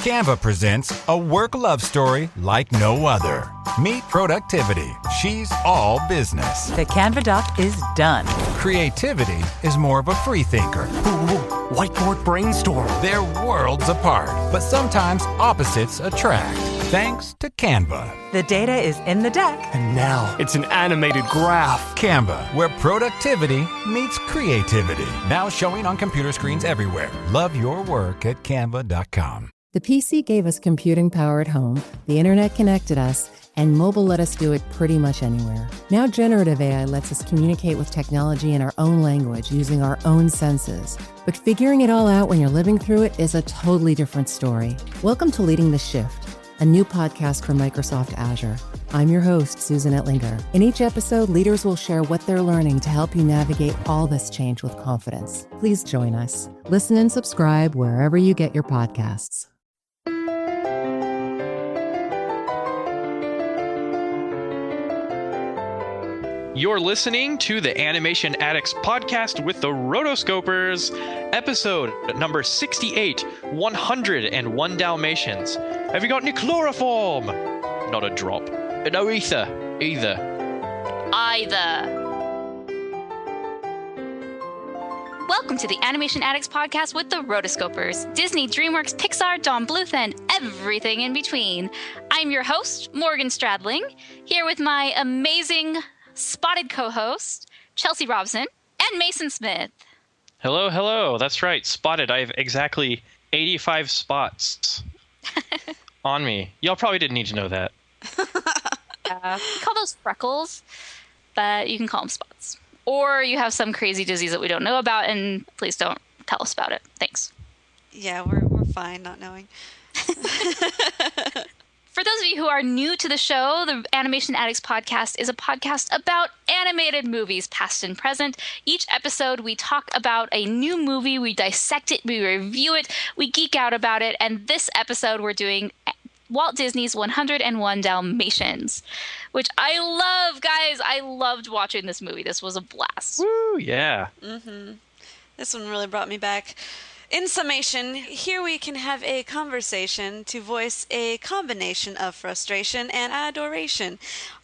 Canva presents a work love story like no other. Meet Productivity. She's all business. The Canva doc is done. Creativity is more of a free thinker. Whiteboard brainstorm. They're worlds apart, but sometimes opposites attract. Thanks to Canva. The data is in the deck. And now it's an animated graph. Canva, where productivity meets creativity. Now showing on computer screens everywhere. Love your work at canva.com. The PC gave us computing power at home, the internet connected us, and mobile let us do it pretty much anywhere. Now generative AI lets us communicate with technology in our own language using our own senses. But figuring it all out when you're living through it is a totally different story. Welcome to Leading the Shift, a new podcast from Microsoft Azure. I'm your host, Susan Ettlinger. In each episode, leaders will share what they're learning to help you navigate all this change with confidence. Please join us. Listen and subscribe wherever you get your podcasts. You're listening to the Animation Addicts podcast with the Rotoscopers, episode number 68, 101 Dalmatians. Have you got any chloroform? Not a drop. No ether, either. Welcome to the Animation Addicts podcast with the Rotoscopers. Disney, DreamWorks, Pixar, Don Bluth, and everything in between. I'm your host, Morgan Stradling, here with my amazing spotted co-host, Chelsea Robson, and Mason Smith. Hello, hello. That's right, spotted. I have exactly 85 spots on me. Y'all probably didn't need to know that. We call those freckles, but you can call them spots. Or you have some crazy disease that we don't know about, and please don't tell us about it. Thanks. Yeah, we're fine not knowing. For those of you who are new to the show, the Animation Addicts podcast is a podcast about animated movies, past and present. Each episode, we talk about a new movie, we dissect it, we review it, we geek out about it, and this episode we're doing Walt Disney's 101 Dalmatians, which I love, guys. I loved watching this movie. This was a blast. Woo, yeah. This one really brought me back. In summation, here we can have a conversation to voice a combination of frustration and adoration,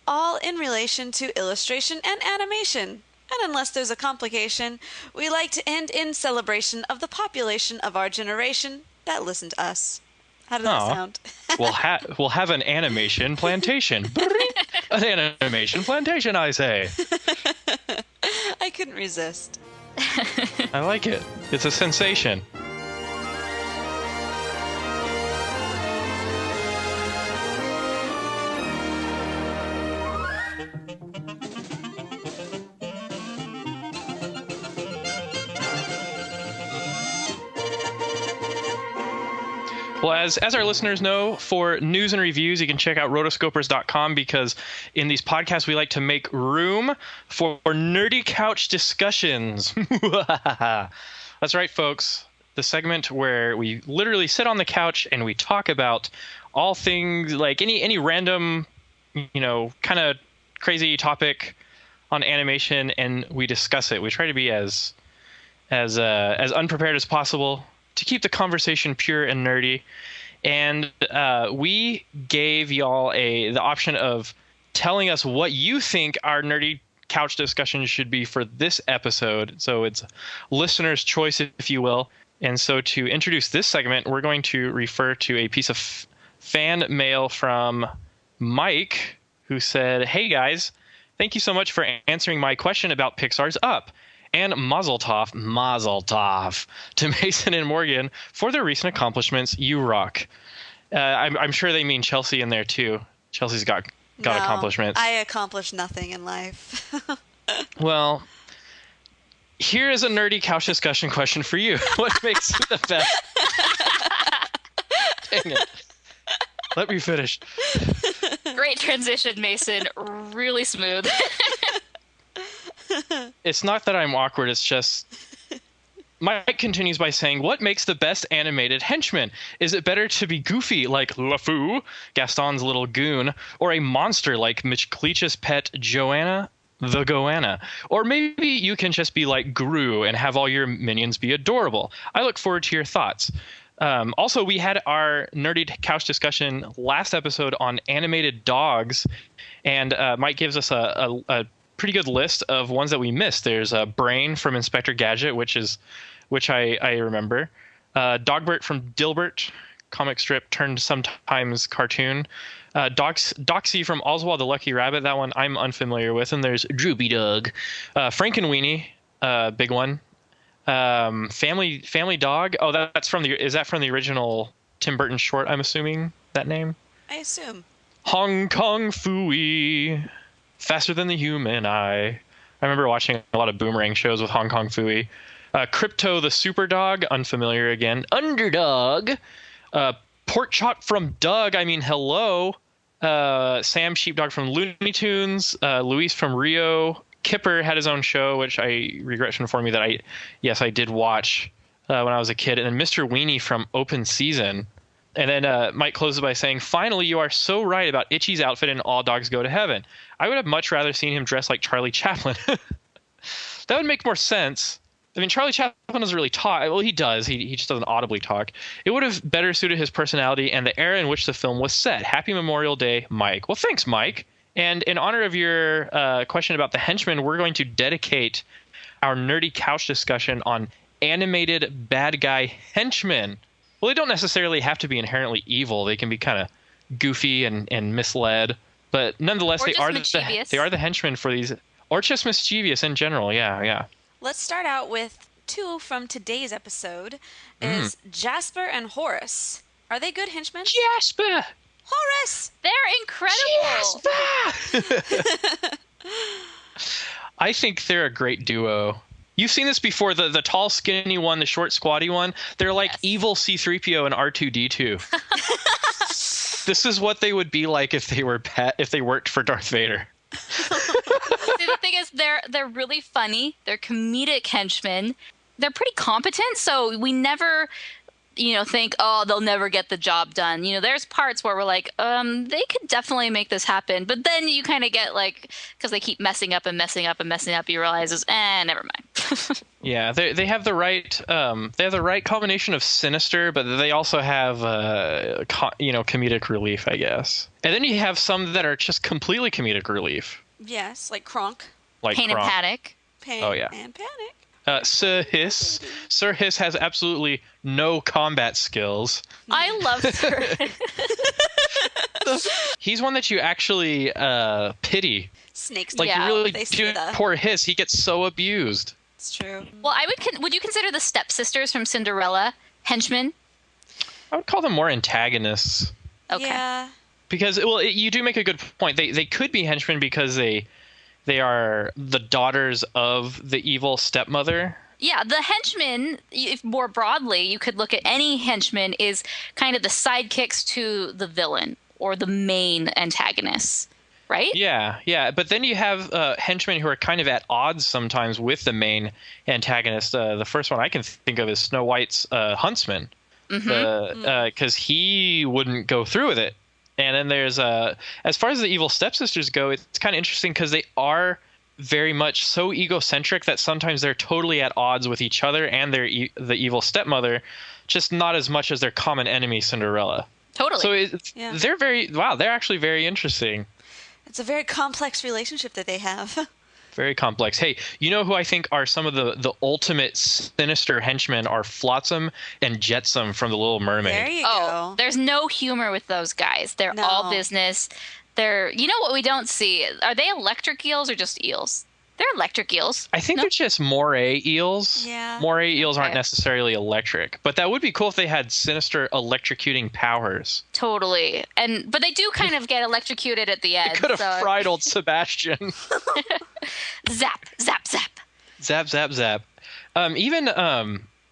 all in relation to illustration and animation. And unless there's a complication, we like to end in celebration of the population of our generation that listen to us. How does that sound? We'll have an animation plantation. An animation plantation, I say. I couldn't resist. I like it. It's a sensation. Well, as our listeners know, for news and reviews, you can check out rotoscopers.com, because in these podcasts, we like to make room for nerdy couch discussions. That's right, folks. The segment where we literally sit on the couch and we talk about all things, like any random, kind of crazy topic on animation, and we discuss it. We try to be as unprepared as possible, to keep the conversation pure and nerdy. And we gave y'all the option of telling us what you think our nerdy couch discussion should be for this episode. So it's listener's choice, if you will. And so to introduce this segment, we're going to refer to a piece of fan mail from Mike, who said, "Hey guys, thank you so much for answering my question about Pixar's Up. And mazel tov to Mason and Morgan for their recent accomplishments. You rock." I'm sure they mean Chelsea in there too. Chelsea's got accomplishments. I accomplished nothing in life. Well, here is a nerdy couch discussion question for you. What makes the best? Dang it. Let me finish. Great transition, Mason. Really smooth. It's not that I'm awkward, it's just Mike continues by saying, what makes the best animated henchman? Is it better to be goofy like LeFou, Gaston's little goon, or a monster like Mitchcleach's pet Joanna the Goanna? Or maybe you can just be like Gru and have all your minions be adorable. I look forward to your thoughts. Also, we had our nerdy couch discussion last episode on animated dogs, and Mike gives us a pretty good list of ones that we missed. There's Brain from Inspector Gadget, which I remember. Dogbert from Dilbert, comic strip turned sometimes cartoon. Doxy from Oswald the Lucky Rabbit, that one I'm unfamiliar with. And there's Droopy Dog. Frankenweenie, big one. Family Dog. Oh, is that from the original Tim Burton short, I'm assuming, that name? I assume. Hong Kong Phooey. Faster than the human eye. I remember watching a lot of Boomerang shows with Hong Kong Phooey. Crypto the Super Dog, unfamiliar again. Underdog. Pork Chop from Doug, I mean, hello. Sam Sheepdog from Looney Tunes. Luis from Rio. Kipper had his own show, which I regret to inform you that I did watch when I was a kid. And then Mr. Weenie from Open Season. And then Mike closes by saying, finally, you are so right about Itchy's outfit in All Dogs Go to Heaven. I would have much rather seen him dressed like Charlie Chaplin. That would make more sense. I mean, Charlie Chaplin doesn't really talk. Well, he does. He just doesn't audibly talk. It would have better suited his personality and the era in which the film was set. Happy Memorial Day, Mike. Well, thanks, Mike. And in honor of your question about the henchman, we're going to dedicate our nerdy couch discussion on animated bad guy henchmen. Well, they don't necessarily have to be inherently evil. They can be kind of goofy and misled. But nonetheless, they are the henchmen for these. Or just mischievous in general. Yeah. Let's start out with two from today's episode. Is Jasper and Horace. Are they good henchmen? Jasper! Horace! They're incredible. Jasper! I think they're a great duo. You've seen this before, the tall, skinny one, the short, squatty one. They're like evil C-3PO and R2-D2. This is what they would be like if they worked for Darth Vader. See, the thing is, they're really funny. They're comedic henchmen. They're pretty competent, so we never, think, oh, they'll never get the job done. There's parts where we're like, they could definitely make this happen. But then you kind of get because they keep messing up, you realize, never mind. Yeah, they have the right combination of sinister, but they also have comedic relief, I guess. And then you have some that are just completely comedic relief. Yes, like Kronk. Pain and Panic. Pain and Panic. Sir Hiss. Sir Hiss has absolutely no combat skills. I love Sir Hiss. He's one that you actually pity. Snakes. You really do. Poor Hiss. He gets so abused. It's true. Well, would you consider the stepsisters from Cinderella henchmen? I would call them more antagonists. Okay. Yeah. Because, you do make a good point. They could be henchmen because they are the daughters of the evil stepmother. Yeah, the henchmen, if more broadly, you could look at any henchman is kind of the sidekicks to the villain or the main antagonists, right? Yeah. But then you have henchmen who are kind of at odds sometimes with the main antagonist. The first one I can think of is Snow White's huntsman, because he wouldn't go through with it. And then there's, as far as the evil stepsisters go, it's kind of interesting because they are very much so egocentric that sometimes they're totally at odds with each other and the evil stepmother, just not as much as their common enemy, Cinderella. Totally. So they're actually very interesting. It's a very complex relationship that they have. Very complex. Hey, you know who I think are some of the ultimate sinister henchmen are Flotsam and Jetsam from The Little Mermaid. There you go. There's no humor with those guys. They're all business. They're, what we don't see? Are they electric eels or just eels? They're electric eels. I think they're just moray eels. Yeah. Moray eels aren't necessarily electric, but that would be cool if they had sinister electrocuting powers. Totally. But they do kind of get electrocuted at the end. It could have fried old Sebastian. Zap, zap, zap. Zap, zap, zap. Even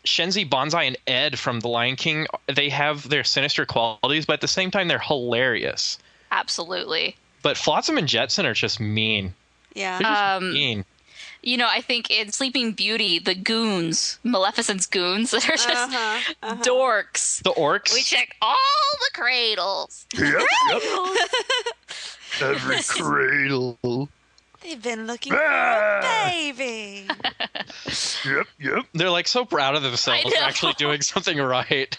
Shenzi, Banzai, and Ed from The Lion King, they have their sinister qualities, but at the same time, they're hilarious. Absolutely. But Flotsam and Jetson are just mean. Yeah. They're just mean. I think in Sleeping Beauty, the goons, Maleficent's goons, that are just dorks. The orcs? We check all the cradles. Yep. Every cradle. They've been looking for a baby. Yep. They're like so proud of themselves I for know. actually doing something right.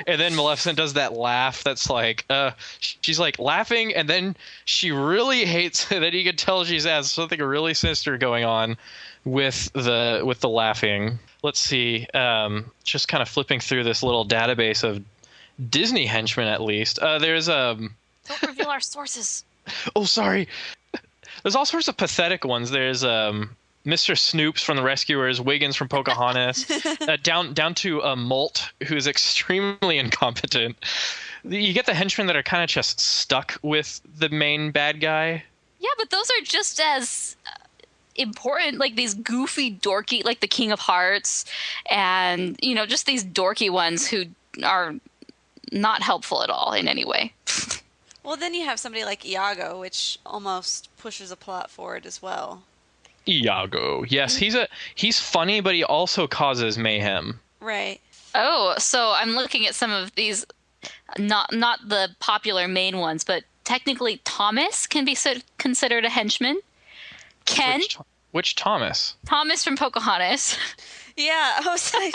And then Maleficent does that laugh that's like, she's like laughing, and then she really hates it. And you can tell she's has something really sinister going on with the laughing. Let's see. Just kind of flipping through this little database of Disney henchmen, at least. There's Don't reveal our sources. oh, sorry. There's all sorts of pathetic ones. There's Mr. Snoops from The Rescuers, Wiggins from Pocahontas, down to Molt, who's extremely incompetent. You get the henchmen that are kind of just stuck with the main bad guy. Yeah, but those are just as important, like these goofy, dorky, like the King of Hearts, and, you know, just these dorky ones who are not helpful at all in any way. Well, then you have somebody like Iago, which almost pushes a plot forward as well. Iago. Yes, he's funny, but he also causes mayhem. Right. Oh, so I'm looking at some of these, not the popular main ones, but technically Thomas can be considered a henchman. Ken, Which Thomas? Thomas from Pocahontas. Yeah, I was like,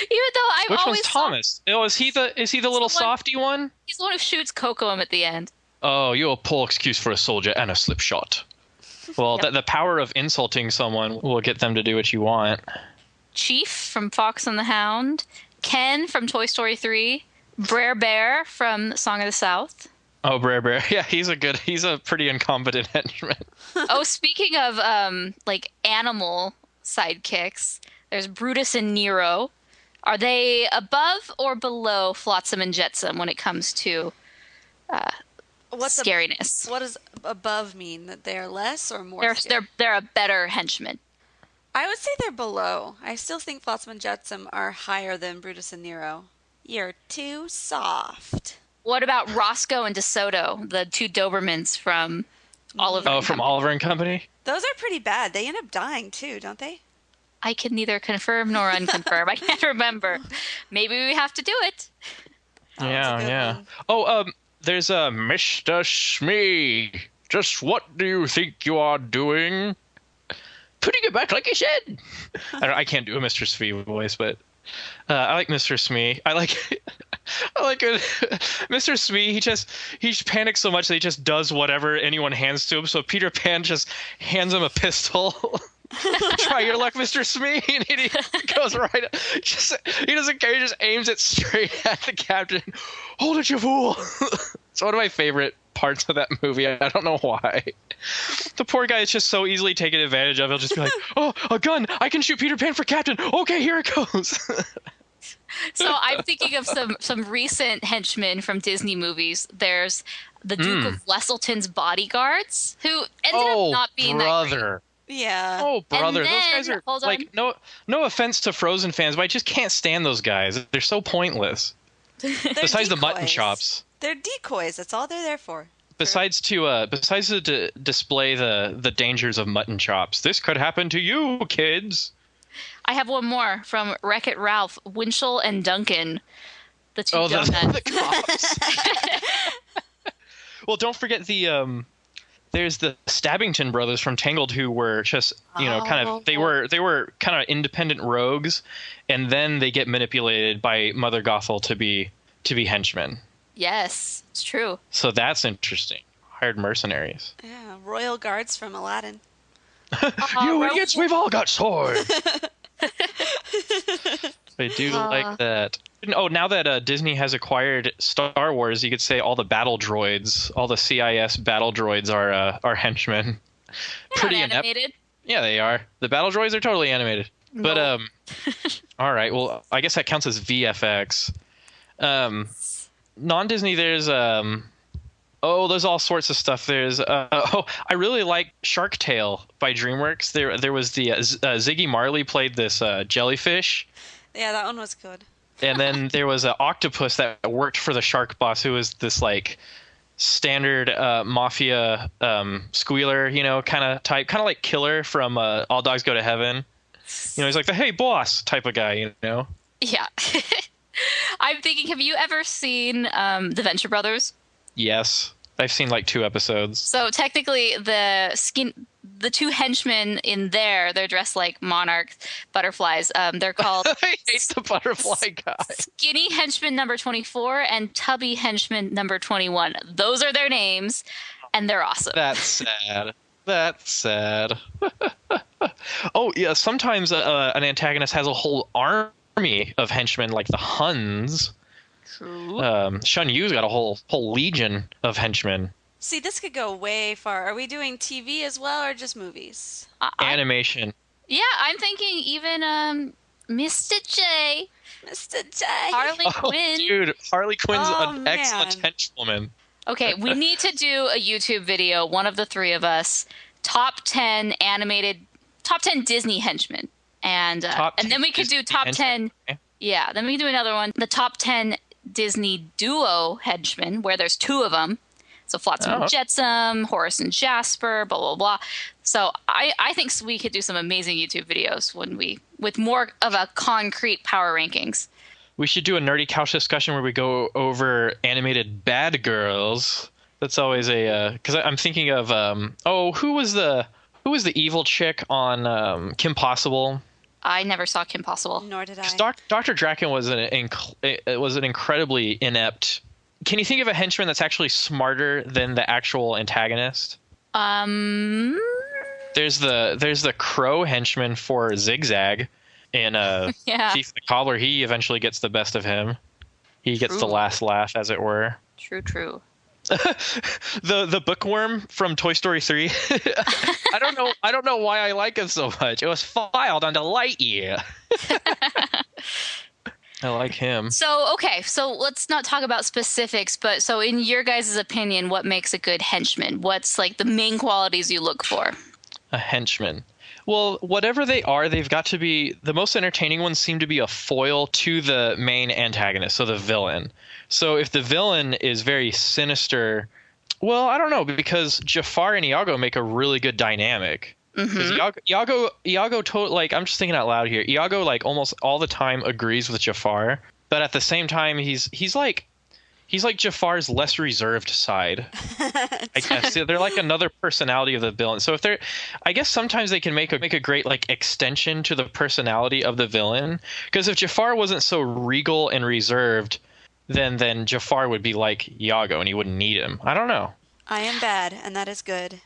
Even though I've Which always one's Thomas? Oh, is he the little the one- softy one? he's the one who shoots Cocoam at the end. Oh, you're a poor excuse for a soldier and a slip shot. Well, the power of insulting someone will get them to do what you want. Chief from Fox and the Hound, Ken from Toy Story 3, Brer Bear from Song of the South. Oh, Brer Bear. Yeah, he's a pretty incompetent henchman. Oh, speaking of like animal sidekicks, there's Brutus and Nero. Are they above or below Flotsam and Jetsam when it comes to scariness? What does above mean? That they are less or more? They're a better henchman. I would say they're below. I still think Flotsam and Jetsam are higher than Brutus and Nero. You're too soft. What about Roscoe and DeSoto, the two Dobermans from Oliver? Oh, from Oliver and Company? Those are pretty bad. They end up dying too, don't they? I can neither confirm nor unconfirm. I can't remember. Maybe we have to do it. Yeah. Oh, there's Mr. Smee. Just what do you think you are doing? Putting it back like you said. I can't do a Mr. Smee voice, but I like Mr. Smee. I like it. Mr. Smee, he panics so much that he just does whatever anyone hands to him. So Peter Pan just hands him a pistol. Try your luck, Mr. Smee. And he goes right. He doesn't care. He just aims it straight at the captain. Hold it, you fool. It's one of my favorite parts of that movie. I don't know why. The poor guy is just so easily taken advantage of. He'll just be like, "Oh, a gun! I can shoot Peter Pan for captain. Okay, here it goes." So I'm thinking of some recent henchmen from Disney movies. There's the Duke of Wesselton's bodyguards, who ended up not being that great. Yeah. Oh, brother. And Those then- guys are, hold like, on. no offense to Frozen fans, but I just can't stand those guys. They're so pointless. Besides the mutton decoys. chops. They're decoys. That's all they're there for. Besides to display the dangers of mutton chops. This could happen to you, kids. I have one more from Wreck-It Ralph, Winchell and Duncan, the two donuts. The cops. Well, don't forget there's the Stabbington brothers from Tangled who were just, they were kind of independent rogues, and then they get manipulated by Mother Gothel to be henchmen. Yes, it's true. So that's interesting. Hired mercenaries. Yeah. Royal guards from Aladdin. You idiots, we've all got swords. I do like that. Oh, now that Disney has acquired Star Wars, you could say all the battle droids, all the CIS battle droids are henchmen. They're not animated. Yeah, they are. The battle droids are totally animated. No. But all right. Well, I guess that counts as VFX. Non-Disney, there's there's all sorts of stuff. There's I really like Shark Tale by DreamWorks. There was the Ziggy Marley played this jellyfish. Yeah, that one was good. And then there was an octopus that worked for the shark boss, who was this like standard mafia squealer, kind of type, kind of like Killer from All Dogs Go to Heaven. He's like the hey boss type of guy, Yeah. I'm thinking, have you ever seen The Venture Brothers? Yes, I've seen like 2 episodes. So technically, the the two henchmen in there, they're dressed like monarchs, butterflies. They're called I hate the butterfly guy. Skinny Henchman number 24 and Tubby Henchman number 21. Those are their names, and they're awesome. That's sad. That's sad. Oh, yeah, sometimes an antagonist has a whole army of henchmen, like the Huns. True. Shun Yu's got a whole legion of henchmen. See, this could go way far. Are we doing TV as well or just movies? Animation. Yeah, I'm thinking even Mr. J. Mr. J. Harley Oh, Quinn. dude, Harley Quinn's Oh, an man. excellent henchwoman. Okay, we need to do a YouTube video, one of the three of us, top 10 Disney henchmen. And and then we could do Disney top henchmen. 10. Yeah, then we can do another one, the top 10 Disney duo henchmen, where there's two of them. So Flotsam and Jetsam, Horace and Jasper, blah, blah, blah. So I think we could do some amazing YouTube videos with more of a concrete power rankings. We should do a nerdy couch discussion where we go over animated bad girls. That's always because I'm thinking of who was the evil chick on Kim Possible? I never saw Kim Possible. Nor did I. Because Dr. Draken was an incredibly inept. Can you think of a henchman that's actually smarter than the actual antagonist? There's the crow henchman for Zigzag, and Yeah. Thief the Cobbler. He eventually gets the best of him. He gets the True. last laugh, as it were. True. The bookworm from Toy Story 3. I don't know why I like him so much. It was filed onto Lightyear. I like him. So let's not talk about specifics, but so in your guys' opinion, what makes a good henchman? What's like the main qualities you look for? A henchman. Well, whatever they are, they've got to be the most entertaining ones. Seem to be a foil to the main antagonist, so the villain. So if the villain is very sinister, well, I don't know, because Jafar and Iago make a really good dynamic. Because Iago, like, I'm just thinking out loud here. Iago, like, almost all the time agrees with Jafar, but at the same time, he's like Jafar's less reserved side. I guess they're like another personality of the villain. So I guess sometimes they can make a great like extension to the personality of the villain. Because if Jafar wasn't so regal and reserved, then Jafar would be like Iago and he wouldn't need him. I don't know. I am bad, and that is good.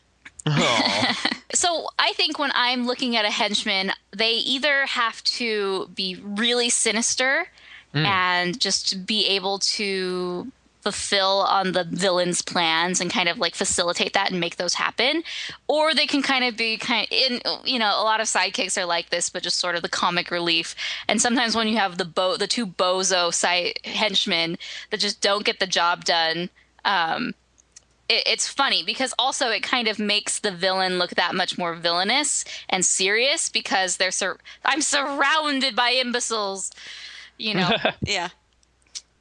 So I think when I'm looking at a henchman, they either have to be really sinister and just be able to fulfill on the villain's plans and kind of like facilitate that and make those happen, or they can kind of be a lot of sidekicks are like this, but just sort of the comic relief. And sometimes when you have the two bozo henchmen that just don't get the job done, it's funny because also it kind of makes the villain look that much more villainous and serious because I'm surrounded by imbeciles, Yeah.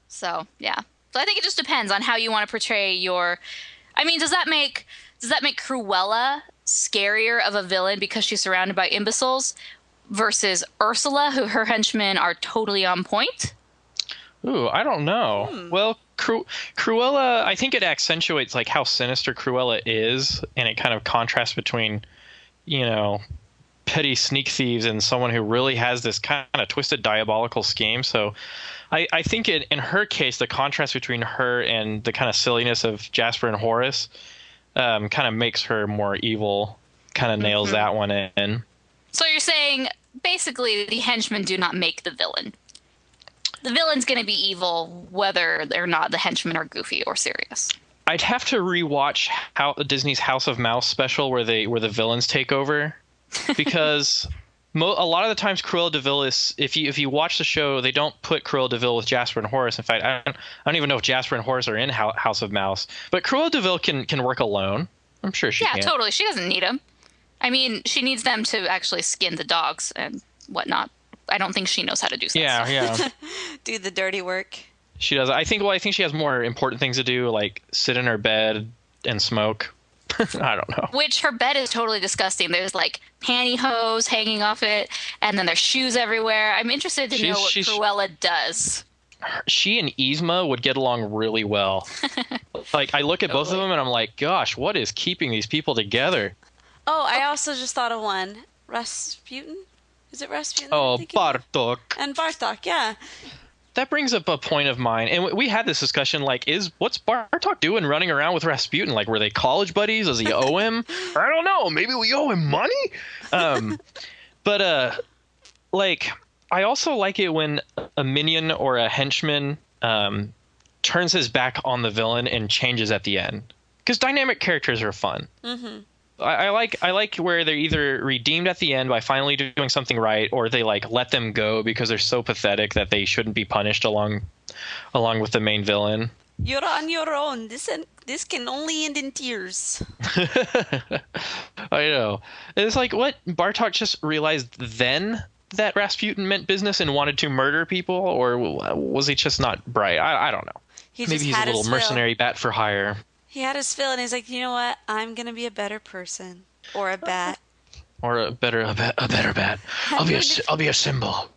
So yeah. So I think it just depends on how you want to portray your. I mean, does that make Cruella scarier of a villain because she's surrounded by imbeciles versus Ursula, who her henchmen are totally on point? Ooh, I don't know. Well, Cruella, I think it accentuates like how sinister Cruella is, and it kind of contrasts between, petty sneak thieves and someone who really has this kind of twisted diabolical scheme. So I think in her case, the contrast between her and the kind of silliness of Jasper and Horace kind of makes her more evil, kind of nails that one in. So you're saying basically the henchmen do not make the villain. The villain's going to be evil whether or not the henchmen are goofy or serious. I'd have to rewatch Disney's House of Mouse special where the villains take over, because a lot of the times Cruella De Vil is, if you watch the show, they don't put Cruella De Vil with Jasper and Horace. In fact, I don't even know if Jasper and Horace are in House of Mouse. But Cruella De Vil can work alone. I'm sure she can. Yeah, totally. She doesn't need them. I mean, she needs them to actually skin the dogs and whatnot. I don't think she knows how to do stuff. Yeah. Do the dirty work. She does. I think she has more important things to do, like sit in her bed and smoke. I don't know. Which her bed is totally disgusting. There's like pantyhose hanging off it, and then there's shoes everywhere. I'm interested to know what Cruella does. She and Yzma would get along really well. Like, I look at both of them and I'm like, gosh, what is keeping these people together? Oh, I also just thought of one. Rasputin? Is it Rasputin? Oh, Bartok. And Bartok, yeah. That brings up a point of mine, and we had this discussion. Like, what's Bartok doing running around with Rasputin? Like, were they college buddies? Does he owe him? I don't know. Maybe we owe him money. Like, I also like it when a minion or a henchman turns his back on the villain and changes at the end, because dynamic characters are fun. Mm-hmm. I like where they're either redeemed at the end by finally doing something right, or they like let them go because they're so pathetic that they shouldn't be punished along with the main villain. You're on your own. This can only end in tears. I know. It's like, what? Bartok just realized then that Rasputin meant business and wanted to murder people, or was he just not bright? I don't know. Maybe he's a little mercenary bat for hire. He had his fill, and he's like, you know what? I'm gonna be a better person, or a bat, or a better bat. I'll be a symbol.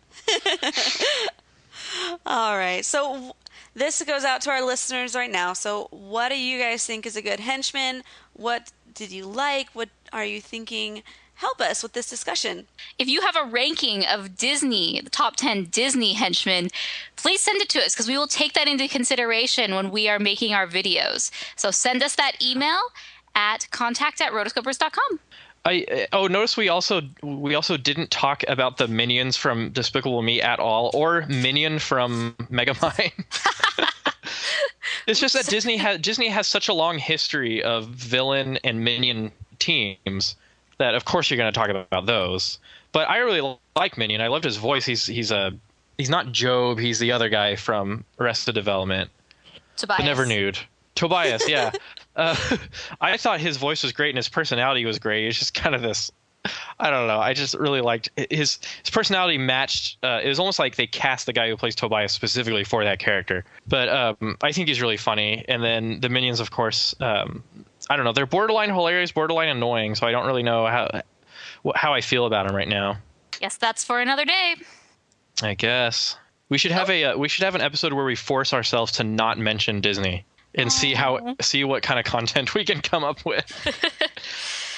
All right. So this goes out to our listeners right now. So what do you guys think is a good henchman? What did you like? What are you thinking? Help us with this discussion. If you have a ranking of Disney, the top 10 Disney henchmen, please send it to us because we will take that into consideration when we are making our videos. So send us that email at contact@rotoscopers.com. Notice we also didn't talk about the minions from Despicable Me at all, or Minion from Megamind. It's just that Disney has such a long history of villain and minion teams that of course you're going to talk about those. But I really like Minion. I loved his voice. He's not Job. He's the other guy from Arrested Development. Tobias. But never nude. Tobias, yeah. I thought his voice was great and his personality was great. It's just kind of this, I don't know. I just really liked his personality matched. It was almost like they cast the guy who plays Tobias specifically for that character. But I think he's really funny. And then the minions, of course, I don't know. They're borderline hilarious, borderline annoying. So I don't really know how I feel about them right now. Yes, that's for another day. I guess we should have an episode where we force ourselves to not mention Disney and see what kind of content we can come up with.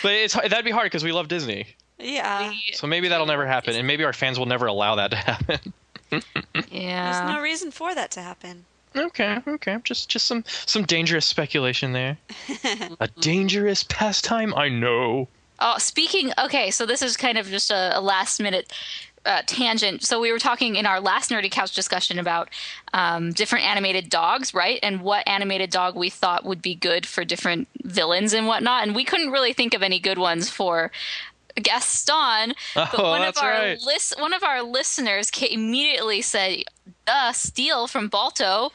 But that'd be hard because we love Disney. Yeah. So maybe that'll never happen, and maybe our fans will never allow that to happen. Yeah. There's no reason for that to happen. Okay. Just some dangerous speculation there. A dangerous pastime, I know. Oh, okay, so this is kind of just a last minute tangent. So we were talking in our last Nerdy Couch discussion about different animated dogs, right? And what animated dog we thought would be good for different villains and whatnot. And we couldn't really think of any good ones for Gaston. But one of our listeners immediately said, Steele from Balto.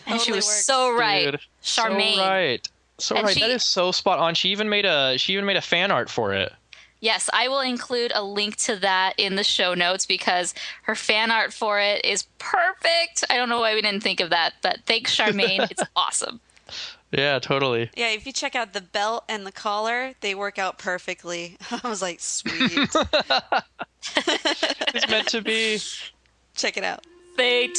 And she was so right. Dude, Charmaine. So right. That is so spot on. She even made a fan art for it. Yes, I will include a link to that in the show notes because her fan art for it is perfect. I don't know why we didn't think of that, but thanks, Charmaine. It's awesome. Yeah, totally. Yeah, if you check out the belt and the collar, they work out perfectly. I was like, sweet. It's meant to be. Check it out. Fate.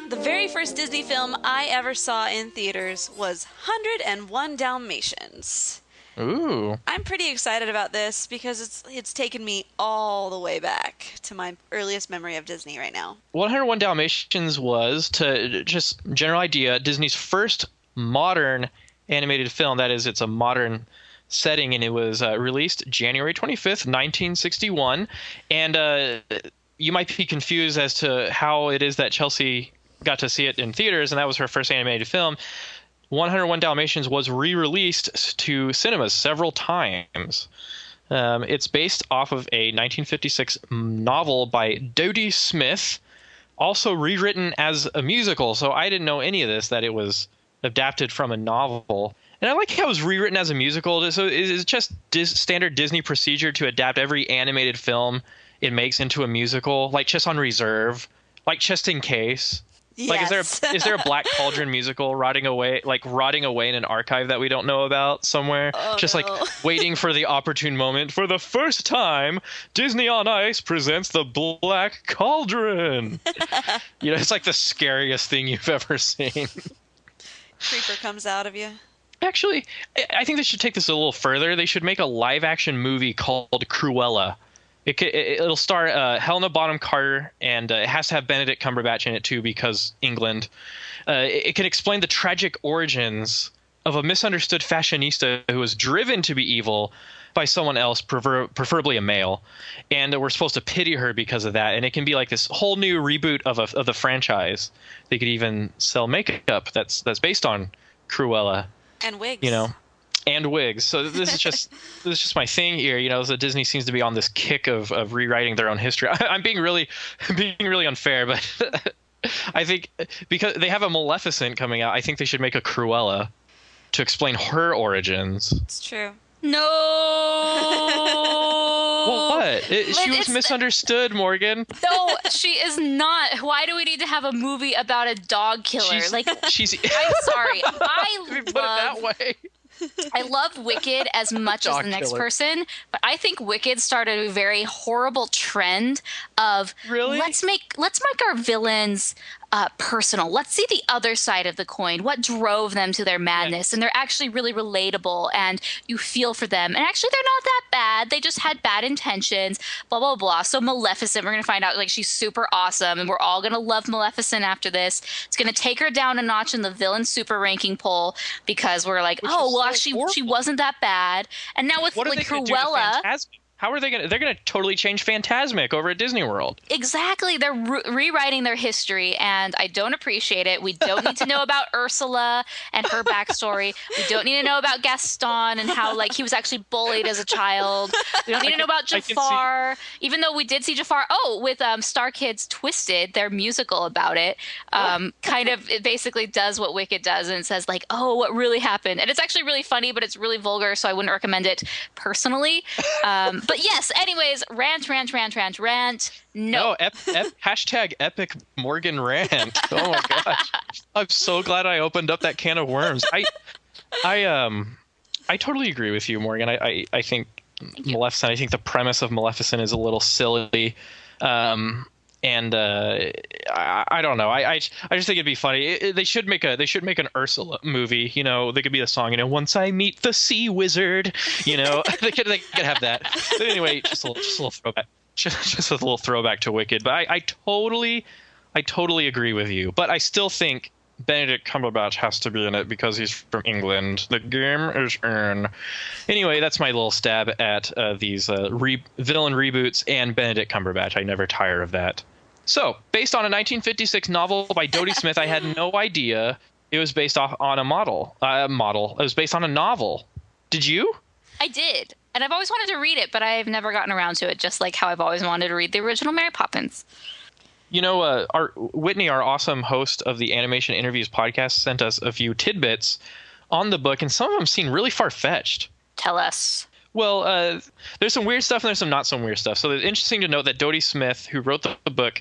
The very first Disney film I ever saw in theaters was 101 Dalmatians. Ooh. I'm pretty excited about this because it's taken me all the way back to my earliest memory of Disney right now. 101 Dalmatians was, to just general idea, Disney's first modern animated film. That is, it's a modern setting, and it was released January 25th, 1961. And you might be confused as to how it is that Chelsea got to see it in theaters, and that was her first animated film. 101 Dalmatians was re-released to cinemas several times. It's based off of a 1956 novel by Dodie Smith, also rewritten as a musical. So I didn't know any of this, that it was adapted from a novel. And I like how it was rewritten as a musical. So it's just standard Disney procedure to adapt every animated film it makes into a musical, like just on reserve, like just in case. Like, is there a Black Cauldron musical rotting away in an archive that we don't know about somewhere? Like waiting for the opportune moment. For the first time, Disney on Ice presents the Black Cauldron. It's like the scariest thing you've ever seen. Creeper comes out of you. Actually, I think they should take this a little further. They should make a live-action movie called Cruella. It'll star Helena Bonham Carter, and it has to have Benedict Cumberbatch in it too because England. It can explain the tragic origins of a misunderstood fashionista who was driven to be evil by someone else, preferably a male, and we're supposed to pity her because of that. And it can be like this whole new reboot of the franchise. They could even sell makeup that's based on Cruella and wigs. And wigs. So this is just my thing here. So Disney seems to be on this kick of rewriting their own history. I'm being really unfair, but I think because they have a Maleficent coming out, I think they should make a Cruella to explain her origins. It's true. No. Well, what? She was misunderstood, Morgan. No, she is not. Why do we need to have a movie about a dog killer? I'm sorry. I put it that way. I love Wicked as much as the next person, but I think Wicked started a very horrible trend of let's make our villains personal. Let's see the other side of the coin. What drove them to their madness? And they're actually really relatable, and you feel for them. And actually, they're not that bad. They just had bad intentions. Blah blah blah. So Maleficent, we're gonna find out she's super awesome, and we're all gonna love Maleficent after this. It's gonna take her down a notch in the villain super ranking poll because we're like, she wasn't that bad. And now with Cruella. How are they going to? They're going to totally change Fantasmic over at Disney World. Exactly. They're rewriting their history, and I don't appreciate it. We don't need to know about Ursula and her backstory. We don't need to know about Gaston and how he was actually bullied as a child. We don't need to know about Jafar, even though we did see Jafar. With Star Kids Twisted, their musical about it, it basically does what Wicked does, and it says what really happened. And it's actually really funny, but it's really vulgar, so I wouldn't recommend it personally. But yes, anyways, rant. No. Hashtag epic Morgan rant. Oh my gosh. I'm so glad I opened up that can of worms. I totally agree with you, Morgan. I think Maleficent, I think the premise of Maleficent is a little silly. And I don't know. I just think it'd be funny. They should make an Ursula movie. They could be a song. Once I meet the sea wizard. They could have that. But anyway, just a little throwback. Just a little throwback to Wicked. But I totally agree with you. But I still think Benedict Cumberbatch has to be in it because he's from England. The game is in. Anyway, that's my little stab at these villain reboots and Benedict Cumberbatch. I never tire of that. So, based on a 1956 novel by Dodie Smith, I had no idea it was based on a model. It was based on a novel. Did you? I did. And I've always wanted to read it, but I've never gotten around to it, just like how I've always wanted to read the original Mary Poppins. Whitney, our awesome host of the Animation Interviews podcast, sent us a few tidbits on the book, and some of them seem really far-fetched. Tell us. Well, there's some weird stuff and there's some not so weird stuff. So it's interesting to note that Dodie Smith, who wrote the book,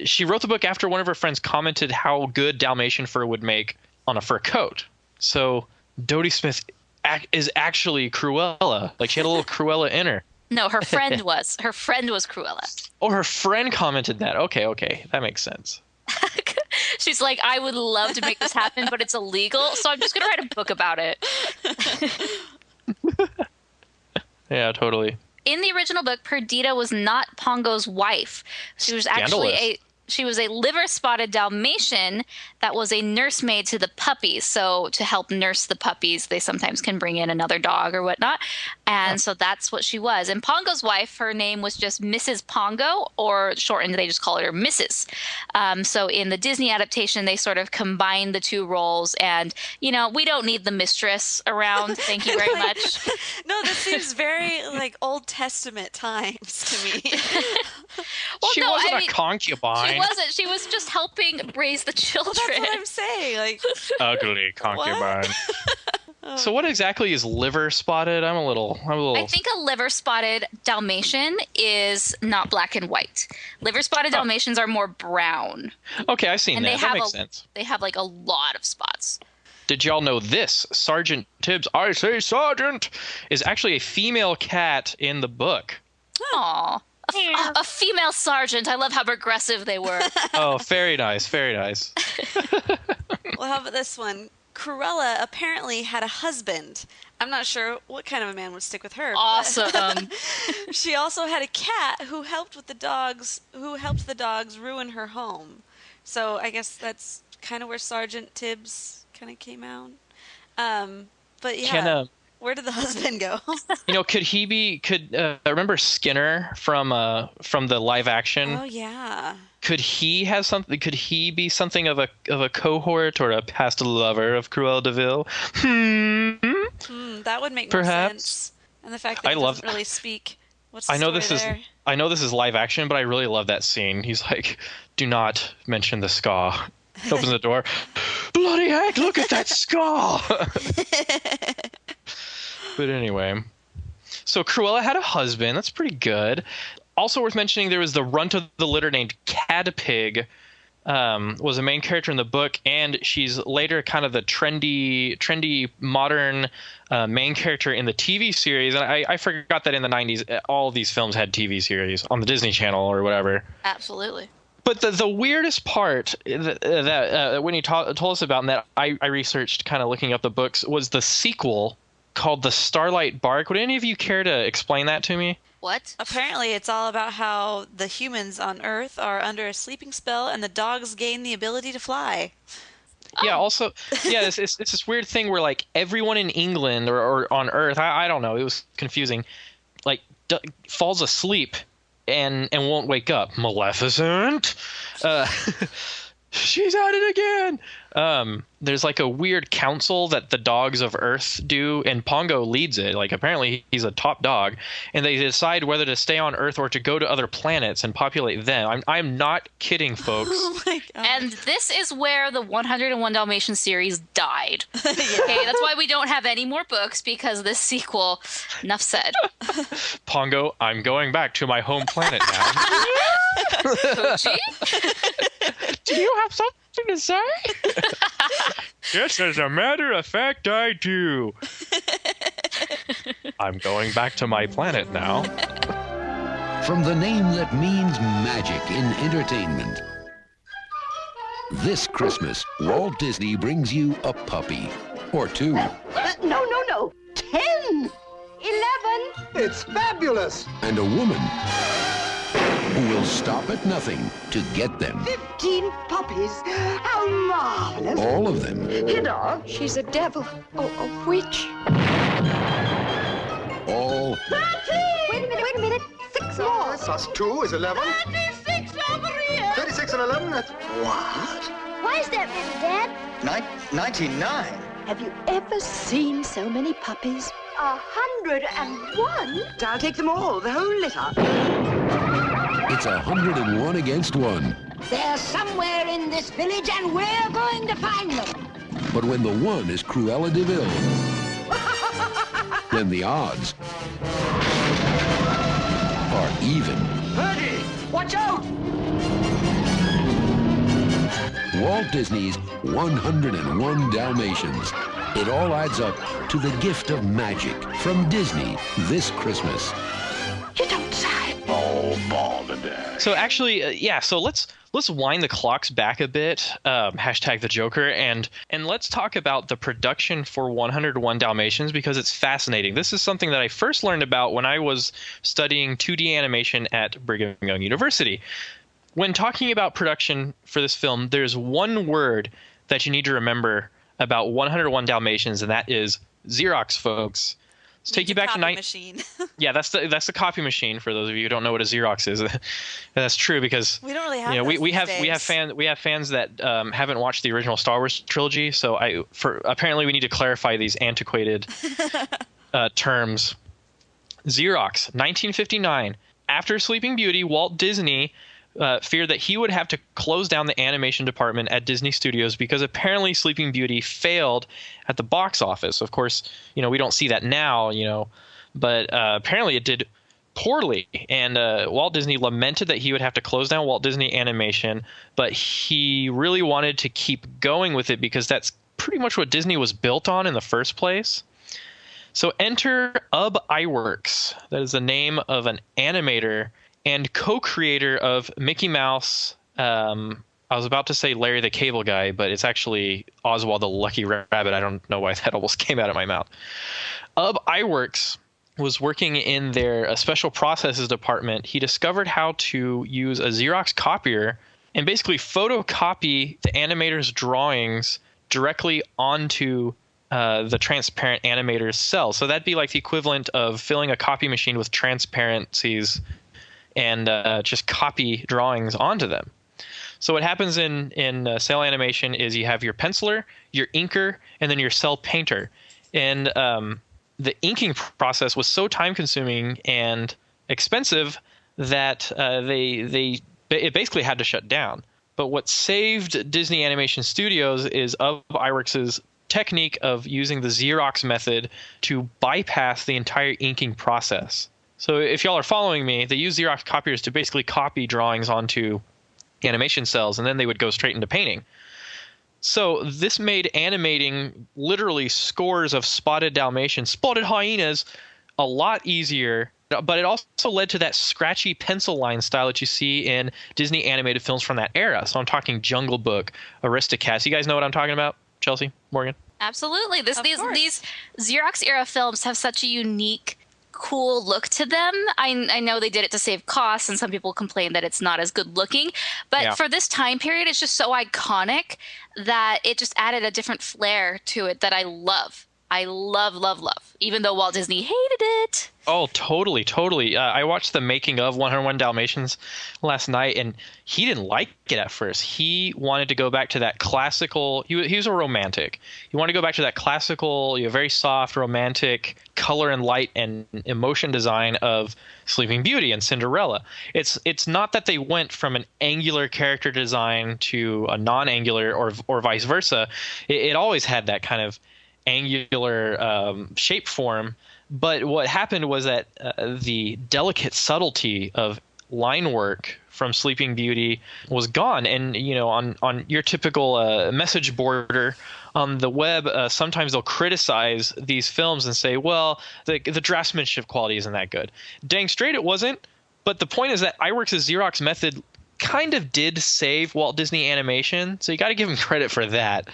she wrote the book after one of her friends commented how good Dalmatian fur would make on a fur coat. So Dodie Smith is actually Cruella. She had a little Cruella in her. No, her friend was. Her friend was Cruella. Oh, her friend commented that. Okay. That makes sense. She's like, I would love to make this happen, but it's illegal, so I'm just going to write a book about it. Yeah, totally. In the original book, Perdita was not Pongo's wife. She was actually a liver-spotted Dalmatian that was a nursemaid to the puppies. So to help nurse the puppies, they sometimes can bring in another dog or whatnot. And so that's what she was. And Pongo's wife, her name was just Mrs. Pongo, or shortened, they just call her Mrs. So in the Disney adaptation, they sort of combined the two roles. And, we don't need the mistress around. Thank you very much. No, this seems very Old Testament times to me. Well, she wasn't a concubine. She wasn't. She was just helping raise the children. That's what I'm saying. Ugly concubine. So what exactly is liver spotted? I'm a little. I think a liver spotted Dalmatian is not black and white. Liver spotted Dalmatians are more brown. Okay, I've seen And that. That makes sense. They have like a lot of spots. Did y'all know this? Sergeant Tibbs, I say Sergeant, is actually a female cat in the book. Aw. A female sergeant. I love how progressive they were. Oh, very nice, very nice. Well, how about this one? Cruella apparently had a husband. I'm not sure what kind of a man would stick with her. Awesome. She also had a cat who helped the dogs ruin her home. So I guess that's kind of where Sergeant Tibbs kind of came out. But yeah, where did the husband go? Remember Skinner from the live action? Oh yeah. Could he have something? Could he be something of a cohort or a past lover of Cruella De Vil? That would make more sense. And the fact that he doesn't really speak. What's the story there? I know this is live action, but I really love that scene. He's like, "Do not mention the scar." Opens the door. Bloody heck! Look at that scar. But anyway, so Cruella had a husband. That's pretty good. Also worth mentioning, there was the runt of the litter named Cadpig, was a main character in the book, and she's later kind of the trendy modern main character in the TV series. And I forgot that in the 90s, all of these films had TV series on the Disney Channel or whatever. Absolutely. But the weirdest part that when you told us about, and that I researched kind of looking up the books, was the sequel called The Starlight Bark. Would any of you care to explain that to me? What? Apparently, it's all about how the humans on Earth are under a sleeping spell, and the dogs gain the ability to fly. Yeah. Also, it's this weird thing where like everyone in England or on Earth, I don't know, it was confusing, like falls asleep and won't wake up. Maleficent. She's at it again. There's like a weird council that the dogs of Earth do, and Pongo leads it. Like apparently he's a top dog, and they decide whether to stay on Earth or to go to other planets and populate them. I'm not kidding, folks. Oh my God. And this is where the 101 Dalmatians series died. Okay, that's why we don't have any more books, because this sequel, enough said. Pongo, I'm going back to my home planet now. Poochie? Do you have something to say? Yes, as a matter of fact, I do. I'm going back to my planet now. From the name that means magic in entertainment. This Christmas, Walt Disney brings you a puppy. Or two. No. 10! 11! It's fabulous! And a woman who will stop at nothing to get them. 15 puppies! How marvelous! All of them. Your dog? She's a devil. Oh, a witch. All 13! Wait a minute. 6 more. Plus 2 is 11. 36 over here! 36 and 11, that's... What? Why is that many, Dad? 99. Have you ever seen so many puppies? 101? I'll take them all, the whole litter. it's 101 against 1. They're somewhere in this village, and we're going to find them. But when the one is Cruella De Vil, then the odds are even. Birdie, watch out! Walt Disney's 101 Dalmatians. It all adds up to the gift of magic from Disney this Christmas. You don't say. Oh, balderdash. So actually, so let's wind the clocks back a bit, hashtag the Joker, and let's talk about the production for 101 Dalmatians, because it's fascinating. This is something that I first learned about when I was studying 2D animation at Brigham Young University. When talking about production for this film, there's one word that you need to remember about 101 Dalmatians, and that is Xerox, folks. Let's take you back to machine. Yeah, that's the copy machine. For those of you who don't know what a Xerox is, that's true, because we don't really have. We have fans that haven't watched the original Star Wars trilogy. So apparently we need to clarify these antiquated terms. Xerox, 1959. After Sleeping Beauty, Walt Disney feared that he would have to close down the animation department at Disney Studios because apparently Sleeping Beauty failed at the box office. Of course, we don't see that now, but apparently it did poorly. And Walt Disney lamented that he would have to close down Walt Disney Animation, but he really wanted to keep going with it because that's pretty much what Disney was built on in the first place. So enter Ub Iwerks. That is the name of an animator and co-creator of Mickey Mouse. I was about to say Larry the Cable Guy, but it's actually Oswald the Lucky Rabbit. I don't know why that almost came out of my mouth. Ub Iwerks was working in their special processes department. He discovered how to use a Xerox copier and basically photocopy the animator's drawings directly onto the transparent animator's cell. So that'd be like the equivalent of filling a copy machine with transparencies and just copy drawings onto them. So what happens in cell animation is you have your penciler, your inker, and then your cell painter. And the inking process was so time-consuming and expensive that it basically had to shut down. But what saved Disney Animation Studios is Ub Iwerks' technique of using the Xerox method to bypass the entire inking process. So if y'all are following me, they use Xerox copiers to basically copy drawings onto animation cells, and then they would go straight into painting. So this made animating literally scores of spotted Dalmatians, spotted hyenas, a lot easier. But it also led to that scratchy pencil line style that you see in Disney animated films from that era. So I'm talking Jungle Book, Aristocats. You guys know what I'm talking about? Chelsea, Morgan? Absolutely. These Xerox era films have such a unique, cool look to them. I know they did it to save costs, and some people complain that it's not as good looking. But for this time period, it's just so iconic that it just added a different flair to it that I love. I love, love, love, even though Walt Disney hated it. Oh, totally, totally. I watched the making of 101 Dalmatians last night, and he didn't like it at first. He wanted to go back to that classical. He was a romantic. He wanted to go back to that classical, very soft, romantic color and light and emotion design of Sleeping Beauty and Cinderella. It's not that they went from an angular character design to a non-angular or vice versa. It always had that kind of angular shape form, but what happened was that the delicate subtlety of line work from Sleeping Beauty was gone. And on your typical message border on the web, sometimes they'll criticize these films and say, well, the draftsmanship quality isn't that good. Dang straight it wasn't. But the point is that Iwerks' Xerox method kind of did save Walt Disney Animation, so you got to give him credit for that.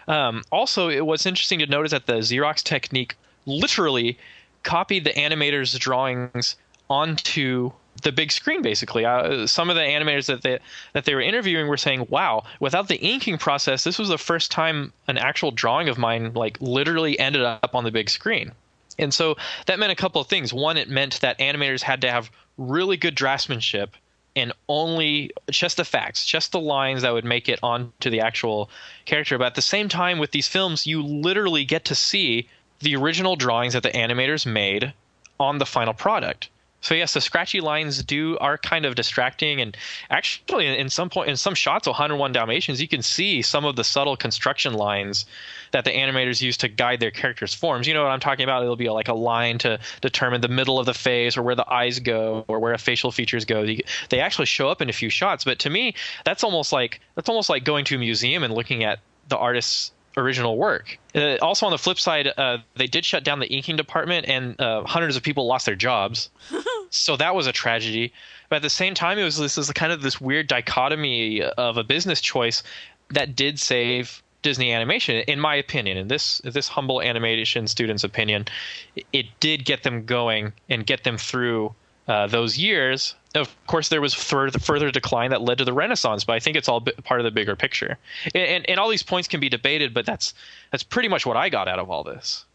Also, what's interesting to note is that the Xerox technique literally copied the animators' drawings onto the big screen, basically. Some of the animators that they were interviewing were saying, wow, without the inking process, this was the first time an actual drawing of mine literally ended up on the big screen. And so that meant a couple of things. One, it meant that animators had to have really good draftsmanship and only just the facts, just the lines that would make it onto the actual character. But at the same time, with these films, you literally get to see the original drawings that the animators made on the final product. So yes, the scratchy lines are kind of distracting, and actually in some shots of 101 Dalmatians, you can see some of the subtle construction lines that the animators use to guide their characters' forms. You know what I'm talking about? It'll be like a line to determine the middle of the face or where the eyes go or where facial features go. They actually show up in a few shots, but to me, that's almost like going to a museum and looking at the artist's original work. Also on the flip side, they did shut down the inking department, and hundreds of people lost their jobs. So that was a tragedy. But at the same time, this is kind of this weird dichotomy of a business choice that did save Disney Animation, in my opinion. In this humble animation student's opinion, it did get them going and get them through those years. Of course, there was further decline that led to the Renaissance, but I think it's all part of the bigger picture. And all these points can be debated, but that's pretty much what I got out of all this.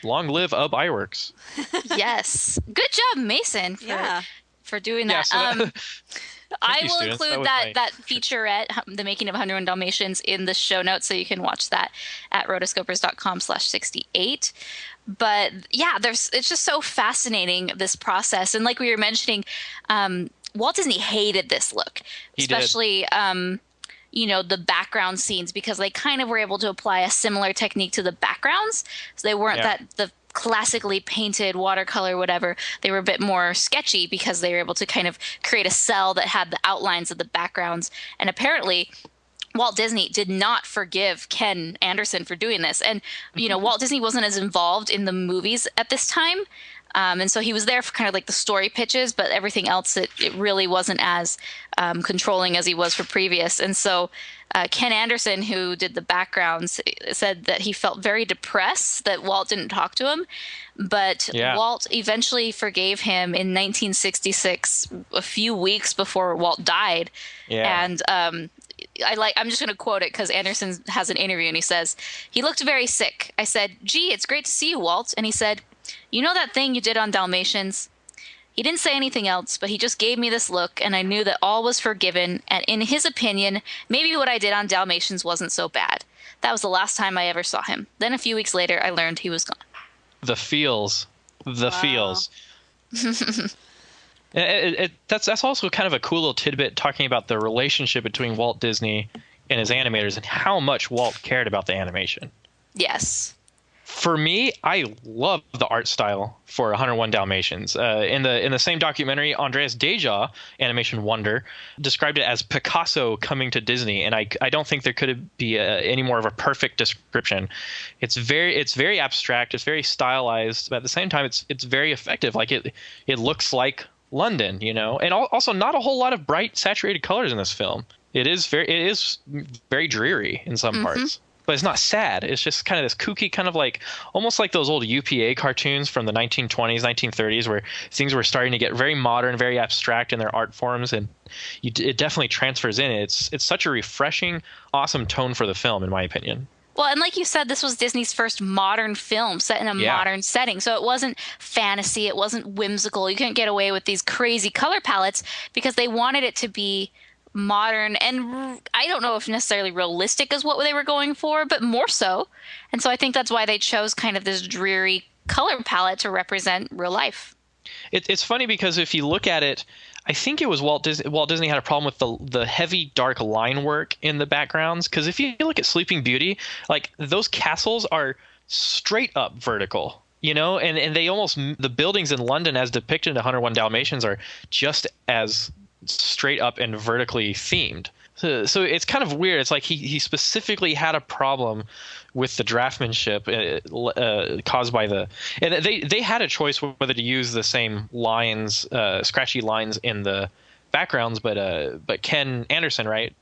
Long live Ub Iwerks. Yes. Good job, Mason, for doing that. I will include that featurette, The Making of 101 Dalmatians, in the show notes, so you can watch that at rotoscopers.com/68. But yeah, it's just so fascinating, this process. And like we were mentioning, Walt Disney hated this look, especially the background scenes, because they kind of were able to apply a similar technique to the backgrounds. So they weren't the classically painted watercolor, whatever. They were a bit more sketchy because they were able to kind of create a cell that had the outlines of the backgrounds. And apparently Walt Disney did not forgive Ken Anderson for doing this. And, Walt Disney wasn't as involved in the movies at this time. And so he was there for kind of like the story pitches, but everything else, it really wasn't as controlling as he was for previous. And so Ken Anderson, who did the backgrounds, said that he felt very depressed that Walt didn't talk to him. But Walt eventually forgave him in 1966, a few weeks before Walt died. Yeah. And I'm just going to quote it because Anderson has an interview and he says, "He looked very sick. I said, 'Gee, it's great to see you, Walt.' And he said, 'You know that thing you did on Dalmatians?' He didn't say anything else, but he just gave me this look, and I knew that all was forgiven, and in his opinion, maybe what I did on Dalmatians wasn't so bad. That was the last time I ever saw him. Then a few weeks later, I learned he was gone." The feels. That's also kind of a cool little tidbit talking about the relationship between Walt Disney and his animators and how much Walt cared about the animation. Yes. For me, I love the art style for 101 Dalmatians. In the same documentary, Andreas Deja, animation wonder, described it as Picasso coming to Disney, and I don't think there could be any more of a perfect description. It's very abstract, it's very stylized, but at the same time, it's very effective. Like it looks like London, and also not a whole lot of bright, saturated colors in this film. It is very dreary in some parts. But it's not sad. It's just kind of this kooky, kind of like almost like those old UPA cartoons from the 1920s, 1930s, where things were starting to get very modern, very abstract in their art forms, and it definitely transfers in. It's such a refreshing, awesome tone for the film, in my opinion. Well, and like you said, this was Disney's first modern film set in a modern setting. So it wasn't fantasy. It wasn't whimsical. You couldn't get away with these crazy color palettes because they wanted it to be modern, and I don't know if necessarily realistic is what they were going for, but more so. And so I think that's why they chose kind of this dreary color palette to represent real life. It's funny because if you look at it, I think it was Walt Disney had a problem with the heavy dark line work in the backgrounds, because if you look at Sleeping Beauty, like those castles are straight up vertical. And they almost, the buildings in London as depicted in 101 Dalmatians are just as straight up and vertically themed. So it's kind of weird. It's like he specifically had a problem with the draftsmanship caused by and they had a choice whether to use the same lines, scratchy lines in the backgrounds, but Ken Anderson, right?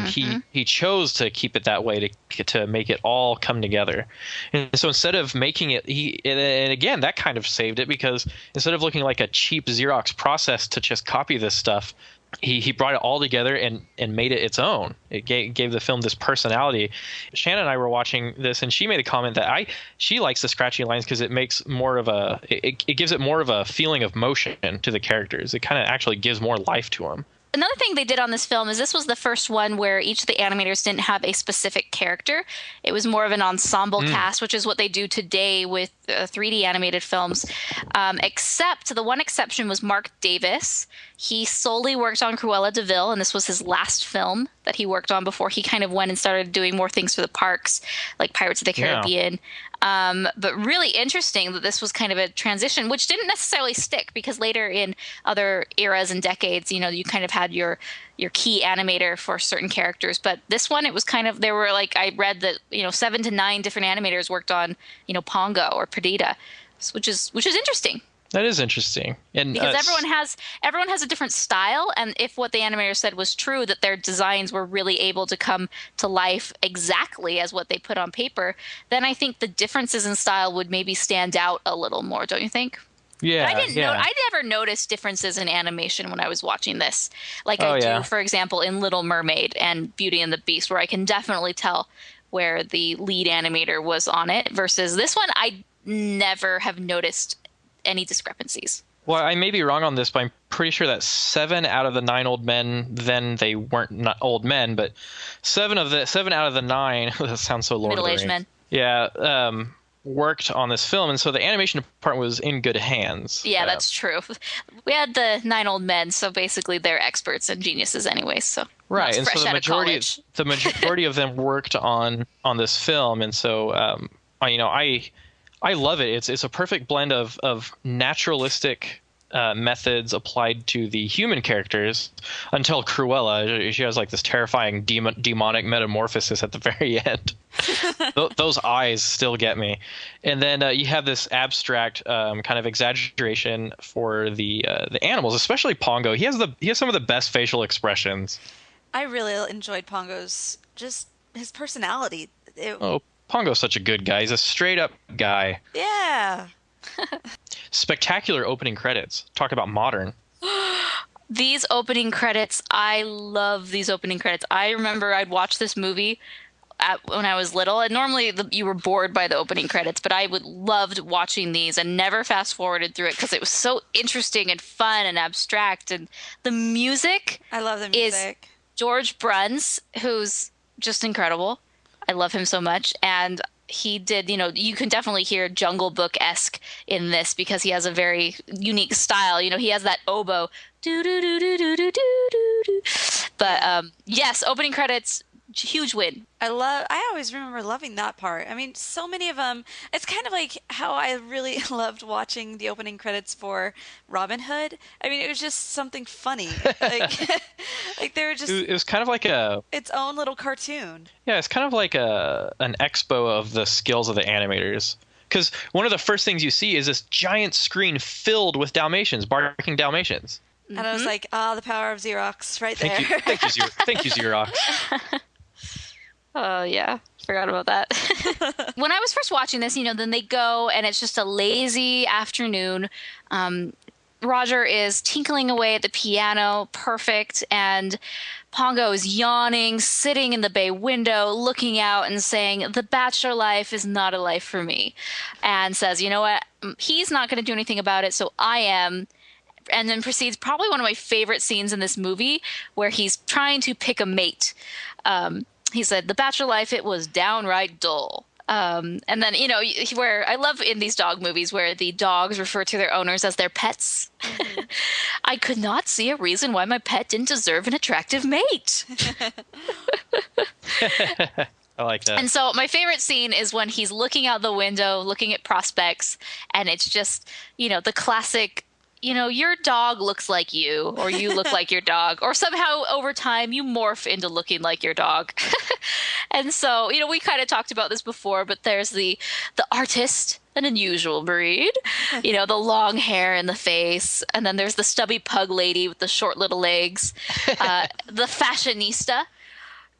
He chose to keep it that way to make it all come together. And so instead of making it, and again, that kind of saved it, because instead of looking like a cheap Xerox process to just copy this stuff, he brought it all together and made it its own. It gave the film this personality. Shannon and I were watching this, and she made a comment that she likes the scratchy lines because it makes it gives it more of a feeling of motion to the characters. It kind of actually gives more life to them. Another thing they did on this film is this was the first one where each of the animators didn't have a specific character. It was more of an ensemble cast, which is what they do today with 3D animated films. Except the one exception was Mark Davis. He solely worked on Cruella De Vil, and this was his last film that he worked on before he kind of went and started doing more things for the parks, like Pirates of the Caribbean. But really interesting that this was kind of a transition, which didn't necessarily stick, because later in other eras and decades, you kind of had your key animator for certain characters. But this one, it was kind of, there were I read that 7 to 9 different animators worked on Pongo or Perdita, which is interesting. That is interesting, and because everyone has a different style, and if what the animator said was true, that their designs were really able to come to life exactly as what they put on paper, then I think the differences in style would maybe stand out a little more, don't you think? Yeah, but I never noticed differences in animation when I was watching this, I do, for example, in Little Mermaid and Beauty and the Beast, where I can definitely tell where the lead animator was on it, versus this one, I never have noticed any discrepancies. Well, I may be wrong on this, but I'm pretty sure that 7 out of the 9 old men, then they weren't not old men, but 7 out of the 9, that sounds so Lord of the Rings. Middle-aged men. Yeah, worked on this film, and so the animation department was in good hands. Yeah, that's true. We had the 9 old men, so basically they're experts and geniuses anyway. So right, and so the majority of them worked on this film, and so I love it. It's a perfect blend of naturalistic methods applied to the human characters until Cruella. She has like this terrifying demonic metamorphosis at the very end. Those eyes still get me. And then you have this abstract kind of exaggeration for the animals, especially Pongo. He has some of the best facial expressions. I really enjoyed Pongo's just his personality. Pongo's such a good guy. He's a straight up guy. Yeah. Spectacular opening credits. Talk about modern. These opening credits, I love these opening credits. I remember I'd watch this movie when I was little, and normally you were bored by the opening credits, but I loved watching these and never fast forwarded through it because it was so interesting and fun and abstract. And the music, I love the music. Is George Bruns, who's just incredible. I love him so much. And he did, you can definitely hear Jungle Book-esque in this because he has a very unique style. He has that oboe. But yes, opening credits, huge win. I always remember loving that part. I mean, so many of them. It's kind of like how I really loved watching the opening credits for Robin Hood. I mean, it was just something funny. Like they were just. It was kind of like its own little cartoon. Yeah, it's kind of like an expo of the skills of the animators. Because one of the first things you see is this giant screen filled with Dalmatians, barking Dalmatians. And I was like, the power of Xerox right there. Thank you, Xerox. Oh, yeah. Forgot about that. When I was first watching this, then they go and it's just a lazy afternoon. Roger is tinkling away at the piano, perfect, and Pongo is yawning, sitting in the bay window, looking out and saying, "The bachelor life is not a life for me," and says, "You know what? He's not going to do anything about it, so I am." And then proceeds probably one of my favorite scenes in this movie where he's trying to pick a mate. He said, "The bachelor life, it was downright dull." And then, where I love in these dog movies where the dogs refer to their owners as their pets. Mm-hmm. I could not see a reason why my pet didn't deserve an attractive mate. I like that. And so my favorite scene is when he's looking out the window, looking at prospects, and it's just, the classic, your dog looks like you, or you look like your dog, or somehow over time you morph into looking like your dog. And so, we kind of talked about this before, but there's the artist, an unusual breed, the long hair and the face. And then there's the stubby pug lady with the short little legs, the fashionista.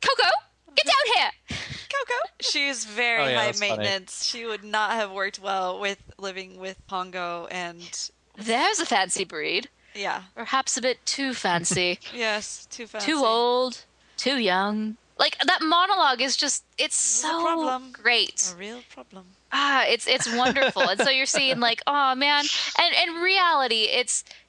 Coco, get down here. Coco. She's very high maintenance. Funny. She would not have worked well with living with Pongo and... There's a fancy breed. Yeah. Perhaps a bit too fancy. Yes, too fancy. Too old, too young. Like, that monologue is just, it's so great. A real problem. It's wonderful. And so you're seeing like, oh man. And in reality,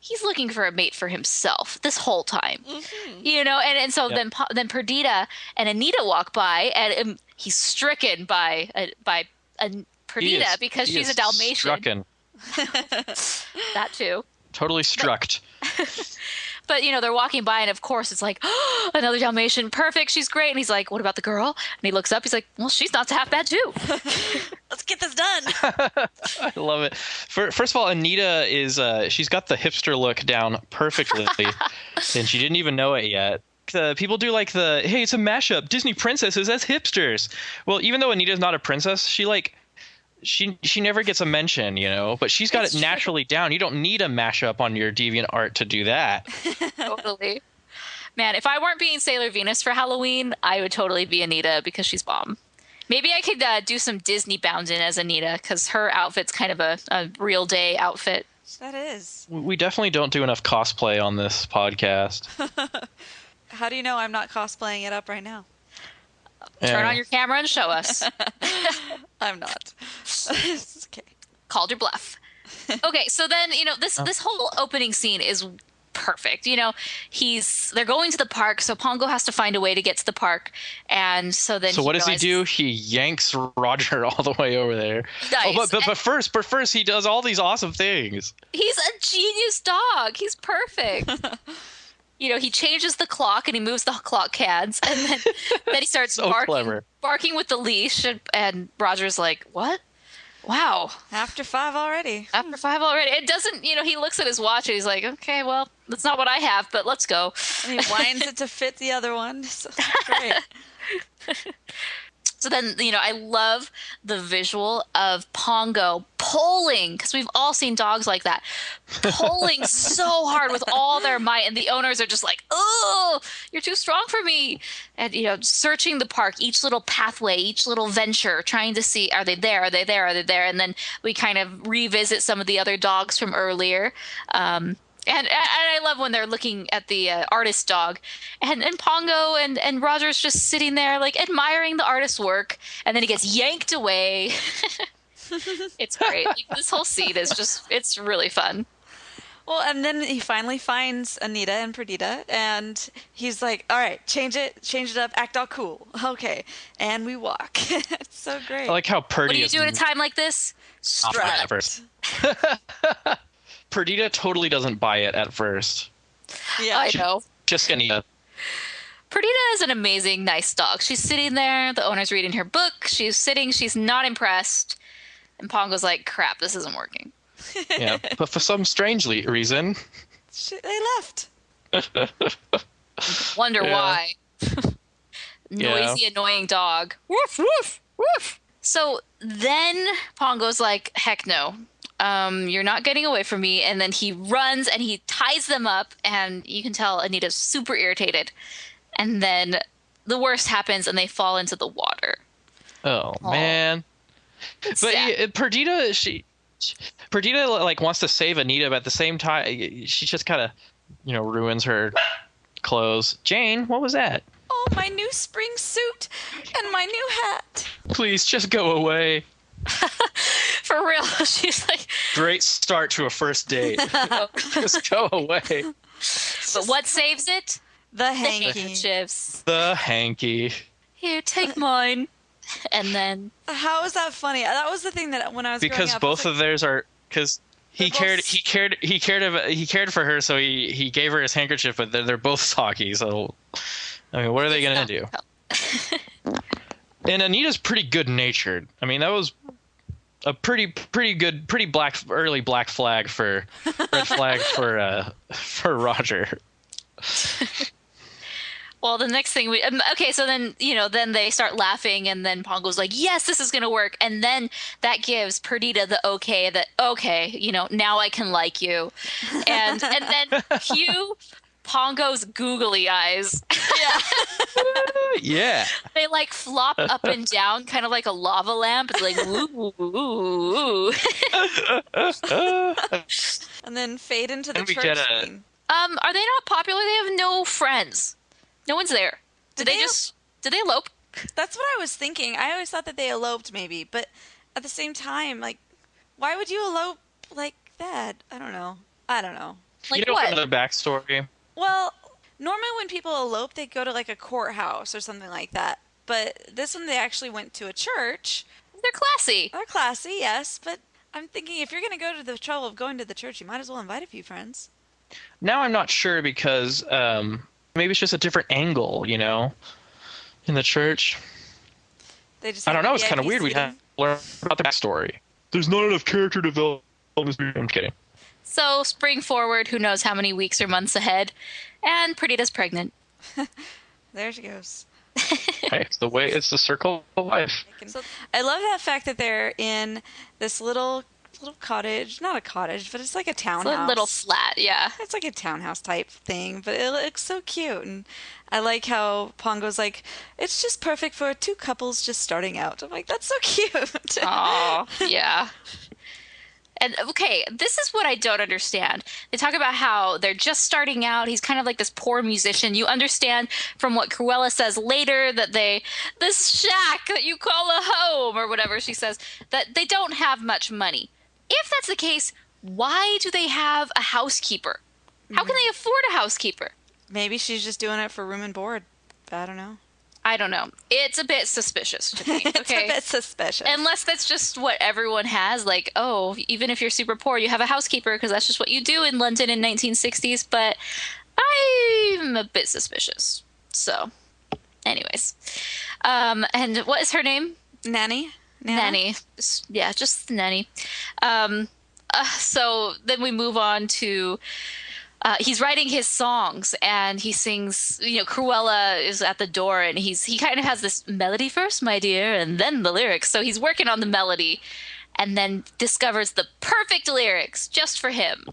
he's looking for a mate for himself this whole time. Mm-hmm. And so then Perdita and Anita walk by and he's stricken by Perdita because she's a Dalmatian. Strucken. That too. Totally struck. But, they're walking by, and of course it's like, oh, another Dalmatian, perfect, she's great. And he's like, what about the girl? And he looks up, he's like, well, she's not half bad too. Let's get this done. I love it. First of all, Anita is, she's got the hipster look down perfectly, and she didn't even know it yet. People do like hey, it's a mashup, Disney princesses as hipsters. Well, even though Anita's not a princess, she never gets a mention, but she's got it naturally down. You don't need a mashup on your DeviantArt to do that. Totally. Man, if I weren't being Sailor Venus for Halloween, I would totally be Anita because she's bomb. Maybe I could do some Disney bound in as Anita because her outfit's kind of a real day outfit. That is. We definitely don't do enough cosplay on this podcast. How do you know I'm not cosplaying it up right now? Turn on your camera and show us. I'm not. Okay. Called your bluff. Okay, so then, this whole opening scene is perfect. They're going to the park, so Pongo has to find a way to get to the park. And so then what does he do? He yanks Roger all the way over there. Nice. Oh, but first he does all these awesome things. He's a genius dog. He's perfect. He changes the clock and he moves the clock cads, and then he starts So barking with the leash, and Roger's like, "What? Wow. After 5 already. It doesn't, he looks at his watch and he's like, okay, well, that's not what I have, but let's go." And he winds it to fit the other one. So great. So then, I love the visual of Pongo pulling, because we've all seen dogs like that, pulling so hard with all their might, and the owners are just like, "Oh, you're too strong for me." And, searching the park, each little pathway, each little venture, trying to see, are they there? Are they there? Are they there? And then we kind of revisit some of the other dogs from earlier. And I love when they're looking at the artist dog, and Pongo and Roger's just sitting there like admiring the artist's work, and then he gets yanked away. It's great. Like, this whole scene is it's really fun. Well, and then he finally finds Anita and Perdita, and he's like, "All right, change it up, act all cool." Okay, and we walk. It's so great. I like how Perdita. What do you do at a time like this? Strut. Perdita totally doesn't buy it at first. Yeah, I know. Just Anita. Perdita is an amazing, nice dog. She's sitting there. The owner's reading her book. She's sitting. She's not impressed. And Pongo's like, "Crap, this isn't working." Yeah, but for some strange reason, they left. Wonder why. Noisy, annoying dog. Woof, woof, woof. So then Pongo's like, "Heck no. You're not getting away from me." And then he runs and he ties them up, and you can tell Anita's super irritated. And then the worst happens and they fall into the water. Oh man. But Perdita like wants to save Anita, but at the same time she just kind of ruins her clothes. Jane, what was that? Oh, my new spring suit and my new hat. Please just go away. For real. She's like, great start to a first date. Just go away. But what saves it? The hanky. Handkerchiefs. The hanky. Here, take mine. And then how is that funny? That was the thing that when I was because growing up, both of theirs are because he cared for her, so he gave her his handkerchief, but they're both talky. So I mean, what are they gonna do? And Anita's pretty good natured. I mean, that was a pretty good, early black flag for red flag for Roger. Well, the next thing so then, then they start laughing, and then Pongo's like, "Yes, this is going to work." And then that gives Perdita the okay, now I can like you. And then cue Pongo's googly eyes. Yeah. Yeah. They like flop up and down, kind of like a lava lamp. It's like, woo, woo, woo. And then fade into the church scene. Are they not popular? They have no friends. No one's there. Did they elope? That's what I was thinking. I always thought that they eloped maybe, but at the same time, like, why would you elope like that? I don't know. Like, you don't what? know the backstory. Well, normally when people elope, they go to like a courthouse or something like that. But this one, they actually went to a church. They're classy. They're classy, yes. But I'm thinking if you're going to go to the trouble of going to the church, you might as well invite a few friends. Now I'm not sure because maybe it's just a different angle, in the church. I don't know. It's kind of weird. We have to learn about the backstory. There's not enough character development in this movie. I'm kidding. So spring forward, who knows how many weeks or months ahead, and Perdita's pregnant. There she goes. Hey, it's the circle of life. So, I love that fact that they're in this little cottage. Not a cottage, but it's like a townhouse. It's a little flat, yeah. It's like a townhouse type thing, but it looks so cute. And I like how Pongo's like, "It's just perfect for two couples just starting out." I'm like, that's so cute. Oh, yeah. And okay, this is what I don't understand. They talk about how they're just starting out. He's kind of like this poor musician. You understand from what Cruella says later that this shack that you call a home or whatever she says, that they don't have much money. If that's the case, why do they have a housekeeper? How can they afford a housekeeper? Maybe she's just doing it for room and board. I don't know. I don't know. It's a bit suspicious to me. It's a bit suspicious. Unless that's just what everyone has. Like, oh, even if you're super poor, you have a housekeeper because that's just what you do in London in 1960s. But I'm a bit suspicious. So, anyways. And what is her name? Nanny? Nanny. Yeah, just Nanny. So then we move on to... he's writing his songs, and he sings, Cruella is at the door, and he kind of has this melody first, my dear, and then the lyrics. So he's working on the melody and then discovers the perfect lyrics just for him.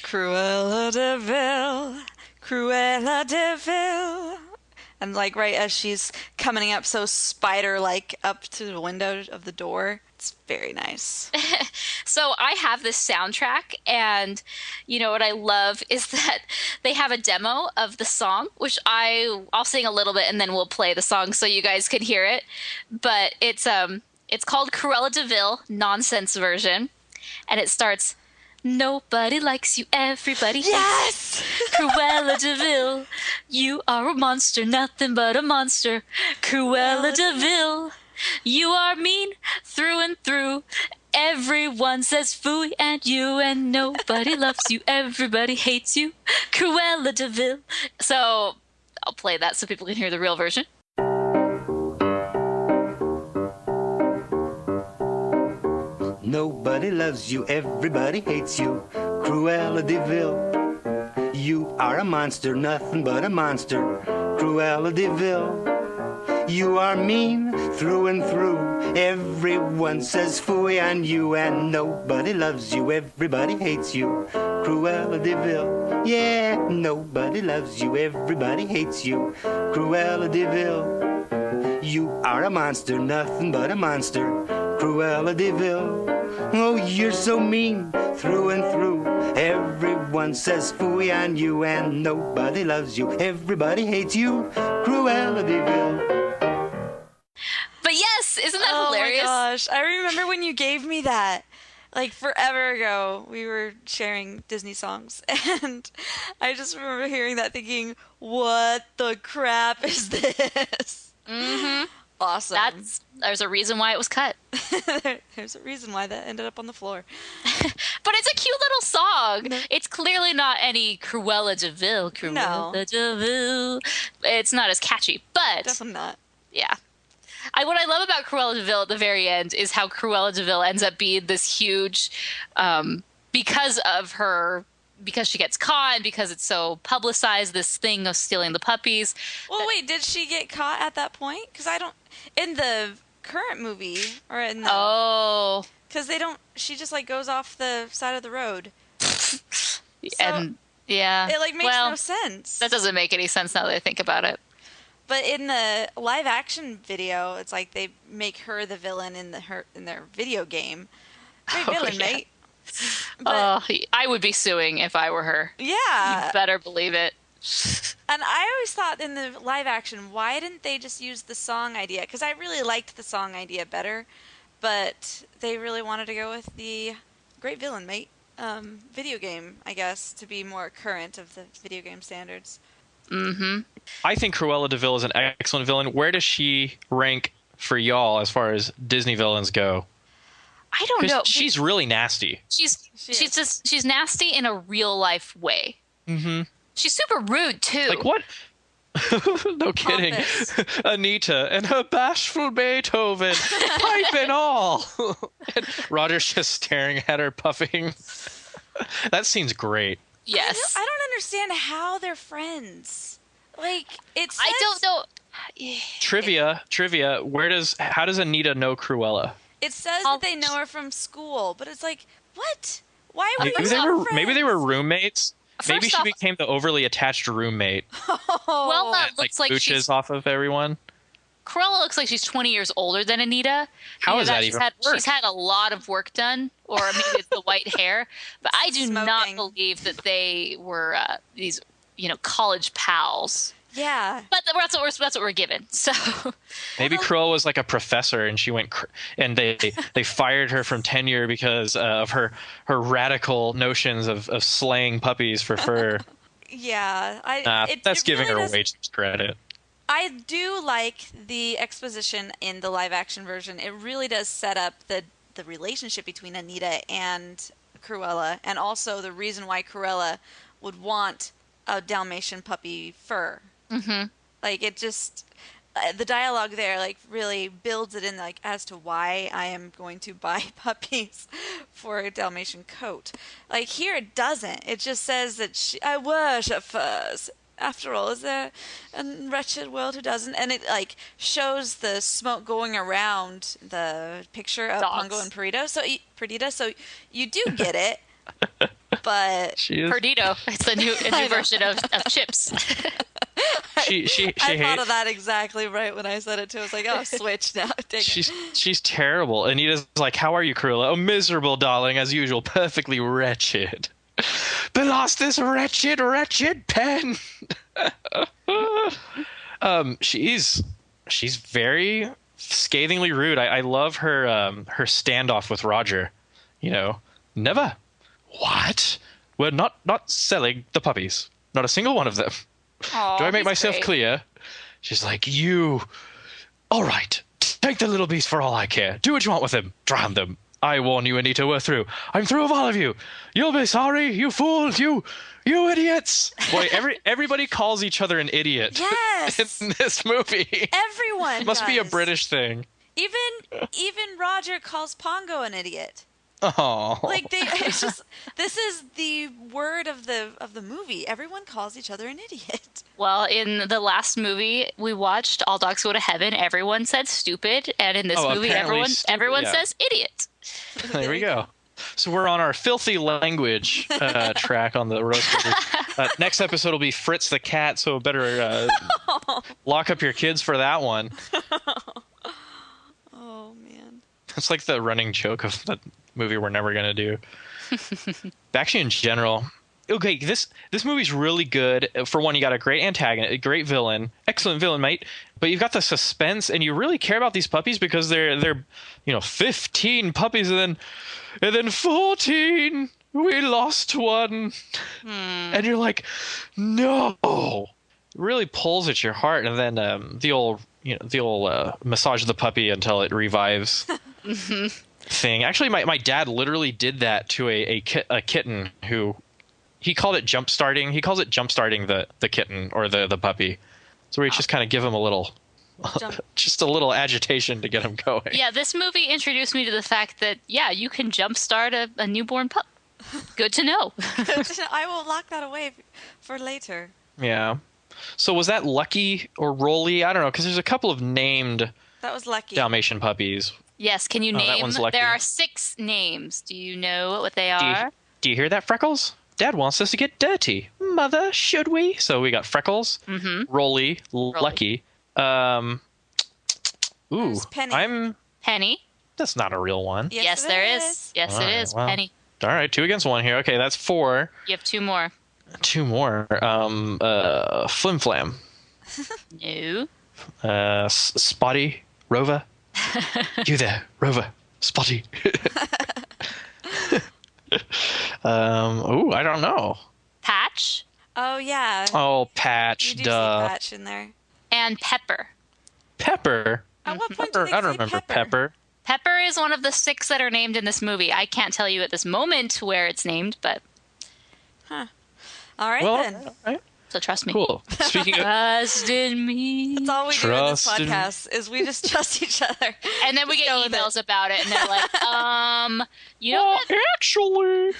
Cruella De Vil, Cruella De Vil. And right as she's coming up so spider-like up to the window of the door. It's very nice. So I have this soundtrack, and what I love is that they have a demo of the song, which I'll sing a little bit and then we'll play the song so you guys can hear it. But it's called Cruella De Vil Nonsense Version, and it starts, nobody likes you, everybody hates you. Cruella De Vil, you are a monster, nothing but a monster. Cruella De Vil, you are mean through and through. Everyone says phooey at you, and nobody loves you, everybody hates you. Cruella De Vil. So I'll play that so people can hear the real version. Nobody loves you, everybody hates you. Cruella De Vil, you are a monster, nothing but a monster. Cruella De Vil, you are mean through and through. Everyone says phooey on you, and nobody loves you, everybody hates you. Cruella De Vil, yeah, nobody loves you, everybody hates you. Cruella De Vil, you are a monster, nothing but a monster. Cruella De Vil, oh, you're so mean through and through. Everyone says phooey on you, and nobody loves you, everybody hates you. Cruella De Vil. But yes, isn't that hilarious? Oh my gosh, I remember when you gave me that. Forever ago, we were sharing Disney songs, and I just remember hearing that thinking, what the crap is this? Mm-hmm. Awesome. There's a reason why it was cut. There's a reason why that ended up on the floor. But it's a cute little song. No. It's clearly not any Cruella De Vil. Cruella De Vil. It's not as catchy, but... Definitely not. Yeah. What I love about Cruella De Vil at the very end is how Cruella De Vil ends up being this huge, because she gets caught and because it's so publicized, this thing of stealing the puppies. Well, wait, did she get caught at that point? Because in the current movie, or in the... Oh. Because she just, goes off the side of the road. And, yeah. It, makes no sense. That doesn't make any sense now that I think about it. But in the live action video, it's they make her the villain in their video game. Great villain, mate. I would be suing if I were her. Yeah. You better believe it. And I always thought in the live action, why didn't they just use the song idea? Because I really liked the song idea better, but they really wanted to go with the Great Villain, Mate video game, I guess, to be more current of the video game standards. Mm-hmm. I think Cruella De Vil is an excellent villain. Where does she rank for y'all as far as Disney villains go? I don't know. She's really nasty. She's nasty in a real life way. Mm-hmm. She's super rude too. What? No kidding. Anita and her bashful Beethoven, pipe and all. And Roger's just staring at her, puffing. That seems great. Yes. I don't understand how they're friends. It says... I don't know. Trivia. How does Anita know Cruella? It says that they know her from school, but it's what? Why were they friends? Maybe they were roommates. Maybe she became the overly attached roommate. Well, that looks like she's off of everyone. Cruella looks like she's 20 years older than Anita. How is that even work? She's had a lot of work done, or maybe it's the white hair. But I do not believe that they were these, college pals. Yeah. But that's what we're given. So maybe Cruella was like a professor, and she went and they fired her from tenure because of her radical notions of slaying puppies for fur. Yeah, that's it giving really her way too much credit. I do like the exposition in the live action version. It really does set up the relationship between Anita and Cruella, and also the reason why Cruella would want a Dalmatian puppy fur. Mm-hmm. Like, it just the dialogue there like really builds it in, like, as to why I am going to buy puppies for a Dalmatian coat. Like, here it doesn't. It just says that I worship furs. After all, is there a wretched world who doesn't? And it like shows the smoke going around the picture of Pongo and Perdita. So you do get it, but Perdito. It's a new version of Chips. I thought of that exactly right when I said it too. I was like, oh, switch now. She's terrible. Anita's like, how are you, Cruella? Oh, miserable, darling, as usual, perfectly wretched. But lost this wretched pen. She's very scathingly rude. I love her her standoff with Roger. You know, never. What? We're not selling the puppies. Not a single one of them. Aww, do I make myself clear? She's like, you. All right, take the little beast for all I care. Do what you want with him. Drown them. I warn you, Anita, we're through. I'm through with all of you. You'll be sorry, you fools, you idiots. Boy, everybody calls each other an idiot. Yes. In this movie. Everyone Must be a does. British thing. Even Roger calls Pongo an idiot. Oh. Like it's just this is the word of the movie. Everyone calls each other an idiot. Well, in the last movie we watched, All Dogs Go to Heaven, everyone said stupid, and in this movie everyone says idiot. There we go. So we're on our filthy language track on the Rotoscopers. Next episode will be Fritz the cat, so better lock up your kids for that one. Oh man. It's like the running joke of the movie we're never going to do. Actually, in general, okay, this movie's really good. For one, you got a great antagonist, a great villain, excellent villain, mate. But you've got the suspense, and you really care about these puppies because they're 15 puppies, and then 14. We lost one, and you're like, no. It really pulls at your heart, and then the old massage the puppy until it revives. Thing. Actually, my dad literally did that to a kitten who he called it jump starting. He calls it jump starting the kitten or the puppy. So we just kind of give him a little, just a little agitation to get him going. Yeah, this movie introduced me to the fact that you can jumpstart a newborn pup. Good to know. I will lock that away for later. Yeah. So was that Lucky or Rolly? I don't know, because there's a couple of named. That was Lucky. Dalmatian puppies. Yes, can you name? That one's Lucky. There are 6 names. Do you know what they are? Do you hear that, Freckles? Dad wants us to get dirty. Mother, should we? So we got Freckles, Rolly, Lucky. Ooh, Penny. Penny. That's not a real one. Yes, there is. Yes, it is. Well, Penny. All right, 2 against 1 here. Okay, that's 4. You have 2 more. 2 more. Flim Flam. No. Spotty, Rover. You there, Rover, Spotty. I don't know. Patch. Oh yeah. Oh, Patch. You do duh. see Patch in there. And Pepper. Pepper. At what point do they I don't say remember Pepper. Pepper is one of the 6 that are named in this movie. I can't tell you at this moment where it's named, but. Huh. All right then. All right. So trust me. Cool. Speaking of trust in me. That's all we do in this podcast is we just trust each other. And then we get emails about it, and they're like, you know what? Actually.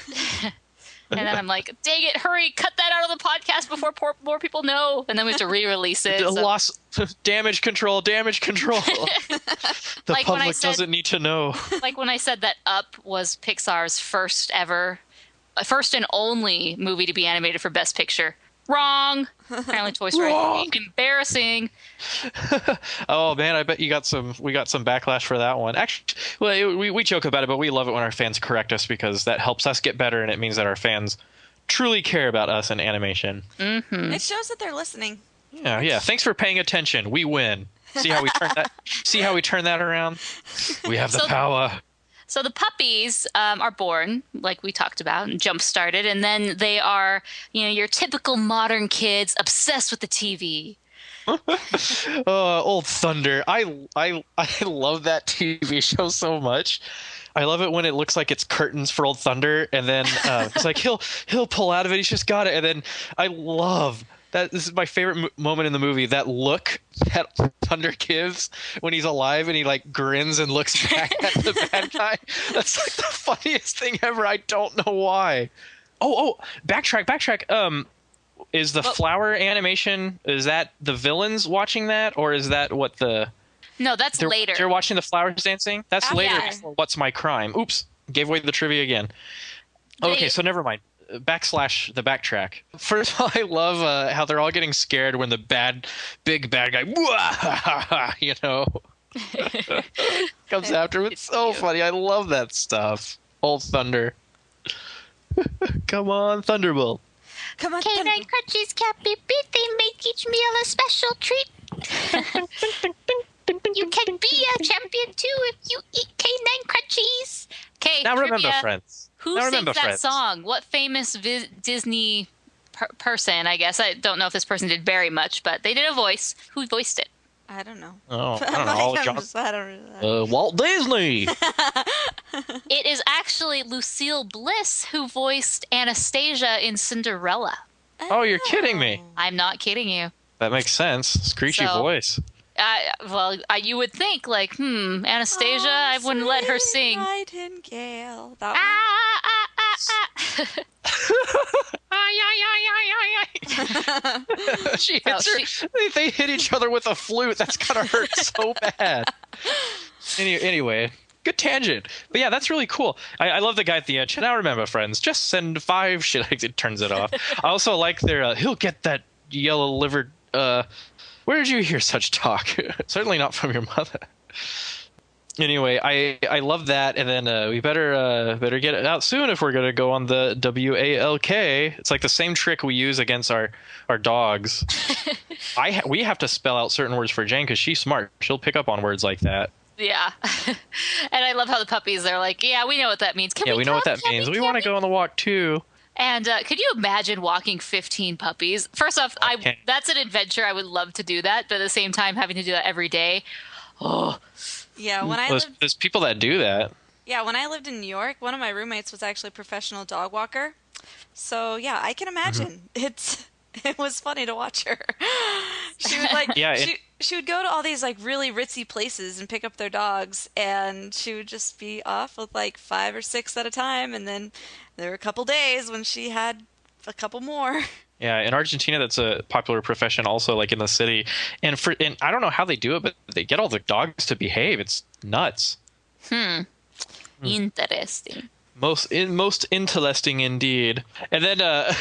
And then I'm like, dang it, hurry, cut that out of the podcast before more people know. And then we have to re-release it. Loss, damage control. The like public doesn't need to know. Like when I said that Up was Pixar's first and only movie to be animated for Best Picture. Wrong. Apparently Toy Story. Embarrassing. Oh man, I bet we got some backlash for that one. Actually, well, we joke about it, but we love it when our fans correct us because that helps us get better, and it means that our fans truly care about us in animation. Mm-hmm. It shows that they're listening. Yeah. Thanks for paying attention. We win. See how we turn that? See how we turn that around? We have the power. So the puppies are born, like we talked about, and jump-started, and then they are, your typical modern kids obsessed with the TV. Old Thunder. I love that TV show so much. I love it when it looks like it's curtains for Old Thunder, and then it's like he'll pull out of it. He's just got it, and then I love that. This is my favorite moment in the movie. That look that Thunder gives when he's alive, and he like grins and looks back at the bad guy. That's like the funniest thing ever. I don't know why. Oh, backtrack. Is the flower animation? Is that the villains watching that, or is that what the? No, that's later. They're watching the flowers dancing? That's later before What's My Crime. Oops. Gave away the trivia again. Okay, so never mind. / the backtrack. First of all, I love how they're all getting scared when the big bad guy, comes after him. It's so funny. I love that stuff. Old Thunder. Come on, Thunderbolt. Come on, Canine Crunchies Cappy Beat. They make each meal a special treat. You can be a champion too if you eat canine crunchies. Okay, now remember, friends. Who sings that song? What famous Disney person? I guess I don't know if this person did very much, but they did a voice. Who voiced it? I don't know. Oh, I don't know. Walt Disney. It is actually Lucille Bliss who voiced Anastasia in Cinderella. Oh, you're kidding me. I'm not kidding you. That makes sense. Screechy voice. You would think, like, Anastasia, I wouldn't let her sing. Nightingale. That one. She hits her. They hit each other with a flute. That's gotta hurt so bad. Anyway, good tangent. But yeah, that's really cool. I love the guy at the end. Now remember, friends, just send 5 shit. It turns it off. I also like their, he'll get that yellow-livered, where did you hear such talk? Certainly not from your mother. Anyway, I love that, and then we better get it out soon if we're gonna go on the WALK. It's like the same trick we use against our dogs. We have to spell out certain words for Jane because she's smart. She'll pick up on words like that. Yeah, and I love how the puppies, they're like, yeah, we know what that means. We know what that means. We want to go on the walk too. And could you imagine walking 15 puppies? First off, that's an adventure. I would love to do that, but at the same time, having to do that every day. Oh. Yeah, there's people that do that. Yeah, when I lived in New York, one of my roommates was actually a professional dog walker. So yeah, I can imagine. It was funny to watch her. She would like she would go to all these like really ritzy places and pick up their dogs, and she would just be off with like 5 or 6 at a time, and then there were a couple days when she had a couple more. Yeah, in Argentina, that's a popular profession also, like in the city. And I don't know how they do it, but they get all the dogs to behave. It's nuts. Interesting. Most interesting indeed. And then I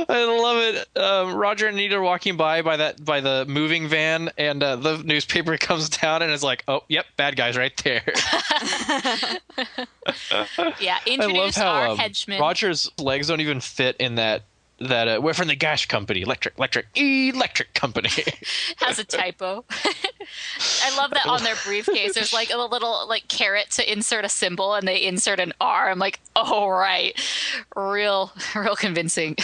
love it. Roger and Anita are walking by the moving van, and the newspaper comes down and is like, "Oh, yep, bad guys right there." Yeah, introduce our henchman. Roger's legs don't even fit in that we're from the gas company, electric company. Has a typo. I love that on their briefcase. There's like a little like carrot to insert a symbol, and they insert an R. I'm like, oh right, real convincing.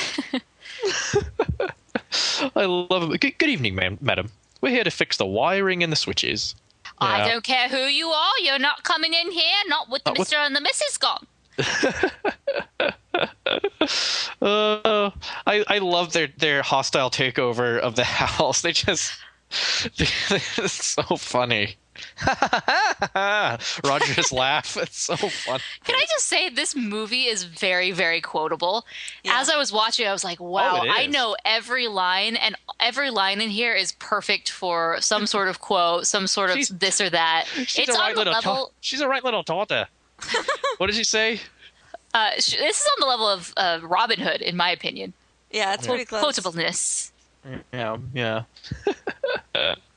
I love it. Good evening, madam. We're here to fix the wiring and the switches. Yeah. I don't care who you are. You're not coming in here. Not with the Mr. and the Mrs. gone. I love their hostile takeover of the house. It's so funny. Roger's laugh. It's so funny. Can I just say this movie is very, very quotable. Yeah. As I was watching, I was like, wow, I know every line, and every line in here is perfect for some sort of quote, some sort of this or that. She's a right little daughter. What did she say? This is on the level of Robin Hood, in my opinion. Yeah, it's pretty close. Quotableness. Yeah.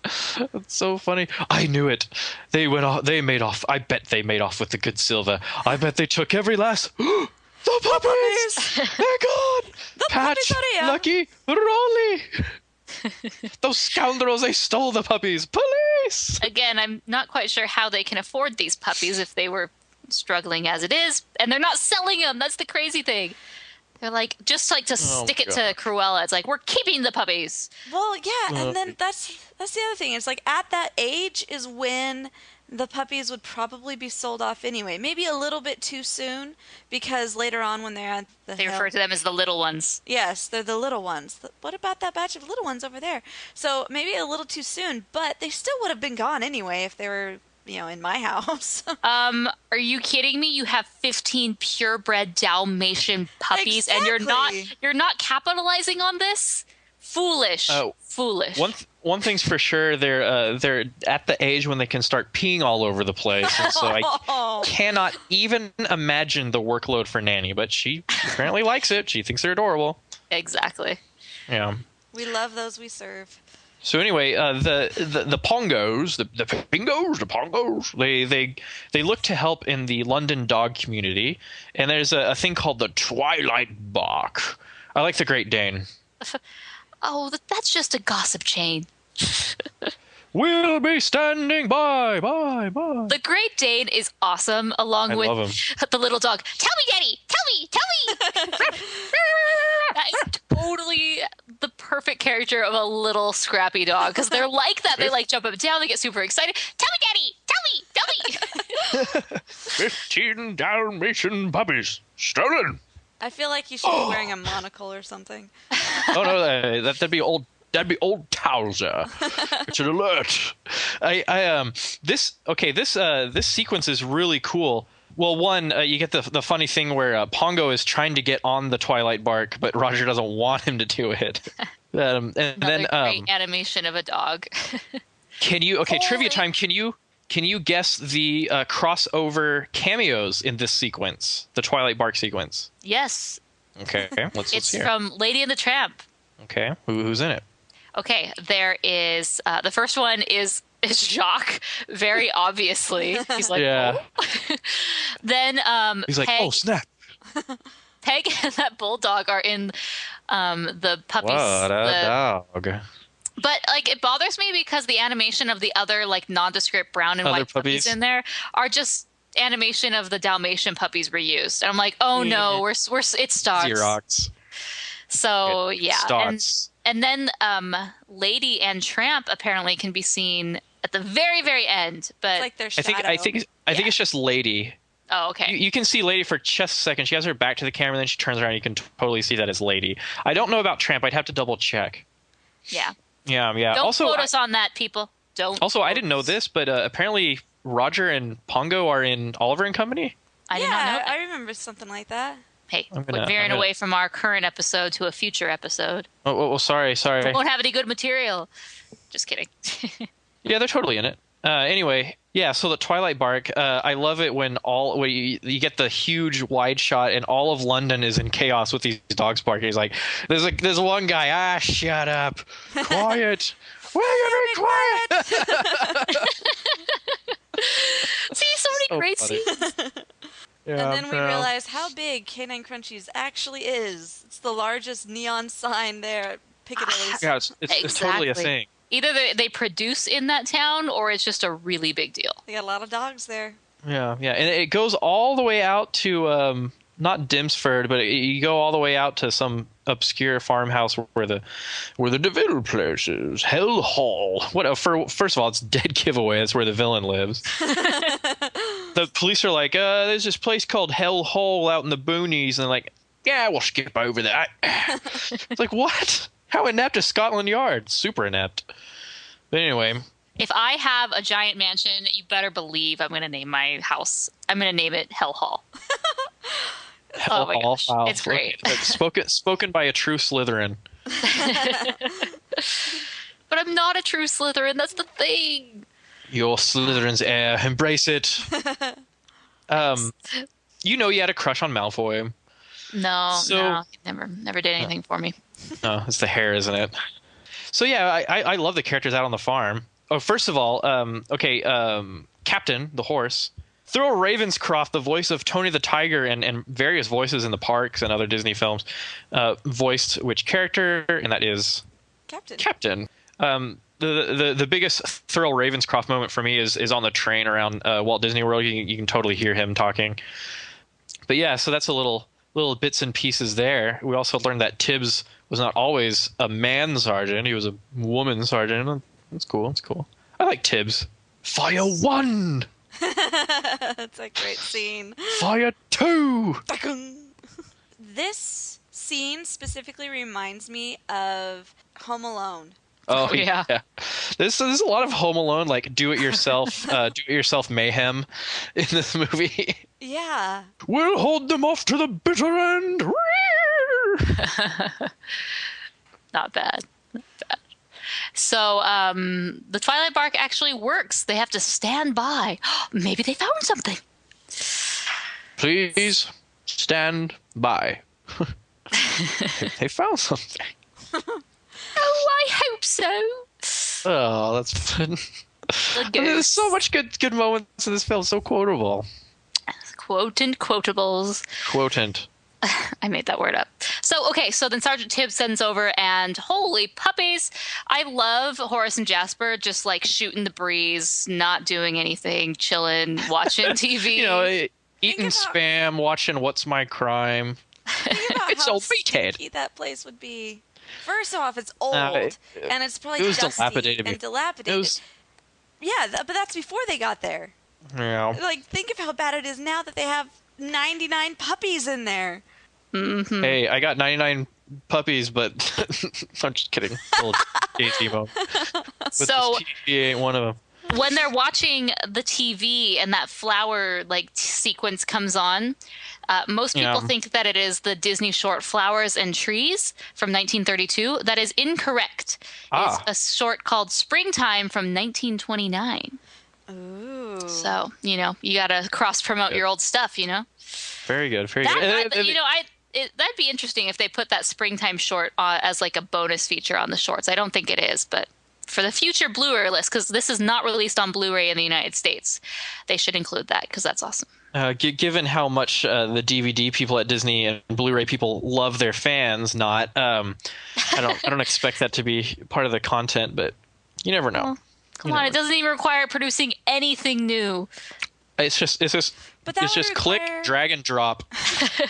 That's so funny. I knew it. They went off. They made off. I bet they made off with the good silver. I bet they took every last. The puppies! They're gone! Catch Lucky Rolly. Those scoundrels, they stole the puppies. Police! Again, I'm not quite sure how they can afford these puppies if they were struggling as it is. And they're not selling them. That's the crazy thing. They're like, just like to stick it to Cruella. It's like, we're keeping the puppies. Well, yeah, and then that's the other thing. It's like at that age is when the puppies would probably be sold off anyway. Maybe a little bit too soon, because later on when they're at the They refer to them as the little ones. Yes, they're the little ones. What about that batch of little ones over there? So maybe a little too soon, but they still would have been gone anyway if they were, in my house. Are you kidding me? You have 15 purebred Dalmatian puppies, and you're not capitalizing on this? Foolish. Foolish. One thing's for sure, they're at the age when they can start peeing all over the place, and so I cannot even imagine the workload for Nanny. But she apparently likes it. She thinks they're adorable. Exactly. Yeah. We love those we serve. So anyway, the Pongos, the Pongos, they look to help in the London dog community, and there's a thing called the Twilight Bark. I like the Great Dane. Oh, that's just a gossip chain. We'll be standing by. The Great Dane is awesome, along with the little dog. Tell me, Daddy! Tell me! That is totally the perfect character of a little scrappy dog, because they're like that. They like jump up and down. They get super excited. Tell me, Daddy! Tell me! 15 Dalmatian puppies stolen. I feel like you should be wearing a monocle or something. Oh no, that'd be old. That'd be old Towser. It's an alert. This sequence is really cool. Well, one, you get the funny thing where Pongo is trying to get on the Twilight Bark, but Roger doesn't want him to do it. And then great animation of a dog. Trivia time. Can you guess the crossover cameos in this sequence, the Twilight Bark sequence? Yes. Okay, let's It's hear. from Lady and the Tramp. Okay, who's in it? Okay, there is the first one is Jacques, very obviously. He's like, yeah. Oh. Then he's like, Peg, oh snap. Peg and that bulldog are in the puppies. What a dog. But like, it bothers me because the animation of the other like nondescript brown and white puppies in there are just animation of the Dalmatian puppies reused. And I'm like, oh no, we're it's Stotts. Xerox. So yeah, Stotts. And then Lady and Tramp apparently can be seen at the very, very end. But it's like their shadow. I think it's just Lady. Oh, okay. You can see Lady for just a second. She has her back to the camera, and then she turns around. And you can totally see that as Lady. I don't know about Tramp. I'd have to double check. Yeah. Yeah. Don't also, quote us on that, people. Don't. Also, I didn't know this, but apparently Roger and Pongo are in Oliver and Company. I did not know that. I remember something like that. Hey, we're veering away from our current episode to a future episode. Oh, sorry. We won't have any good material. Just kidding. Yeah, they're totally in it. Anyway, yeah. So the Twilight Bark, I love it when you get the huge wide shot and all of London is in chaos with these dogs barking. He's like, there's one guy. Shut up, quiet. Will you be quiet? See, so many great scenes. Yeah, and then we realize how big Canine Crunchies actually is. It's the largest neon sign there at Piccadilly. Yeah, it's totally a thing. Either they produce in that town, or it's just a really big deal. They got a lot of dogs there. Yeah, and it goes all the way out to not Dimsford, but you go all the way out to some obscure farmhouse where the De Vil place is. Hell Hall. First of all, it's dead giveaway. That's where the villain lives. The police are like, there's this place called Hell Hall out in the boonies, and they're like, yeah, we'll skip over that. It's like, what? How inept is Scotland Yard? Super inept. But anyway. If I have a giant mansion, you better believe I'm going to name my house. I'm going to name it Hell Hall. Hell my Hall. gosh. Wow. It's great. Spoken by a true Slytherin. But I'm not a true Slytherin. That's the thing. You're Slytherin's heir. Embrace it. You had a crush on Malfoy. No, he never did anything for me. No, it's the hair, isn't it? So yeah, I love the characters out on the farm. Oh, first of all, Captain, the horse, Thurl Ravenscroft, the voice of Tony the Tiger and various voices in the parks and other Disney films, voiced which character? And that is Captain. The biggest Thurl Ravenscroft moment for me is on the train around Walt Disney World. You can totally hear him talking. But yeah, so that's a little bits and pieces there. We also learned that Tibbs was not always a man sergeant; he was a woman sergeant. That's cool. It's cool. I like Tibbs. Fire 1. That's a great scene. Fire 2. This scene specifically reminds me of Home Alone. Oh yeah. There's a lot of Home Alone, like do-it-yourself mayhem in this movie. Yeah. We'll hold them off to the bitter end. Not bad. So the Twilight Bark actually works. They have to stand by. Maybe they found something. Please stand by. They found something. Oh, I hope so. Oh, that's fun. There's so much good moments in this film. So quotable. Quotant quotables. Quotant. I made that word up. So then Sergeant Tibbs sends over, and holy puppies, I love Horace and Jasper just like shooting the breeze, not doing anything, chilling, watching TV. Eating Spam, watching What's My Crime. It's so meathead. That place would be. First off, it's old, and it's probably dusty and dilapidated. But that's before they got there. Yeah. Like, think of how bad it is now that they have 99 puppies in there. Mm-hmm. Hey, I got 99 puppies, but I'm just kidding. Little JT So this TV ain't one of them. When they're watching the TV and that flower sequence comes on, most people think that it is the Disney short Flowers and Trees from 1932. That is incorrect. It's a short called Springtime from 1929. Ooh. So, you got to cross-promote your old stuff, Very good. Very good. That'd be interesting if they put that Springtime short as like a bonus feature on the shorts. I don't think it is, but for the future Blu-ray list, because this is not released on Blu-ray in the United States, they should include that because that's awesome. Given how much the DVD people at Disney and Blu-ray people love their fans, I don't expect that to be part of the content, but you never know. Well, come on, it doesn't even require producing anything new. It's just click, drag and drop.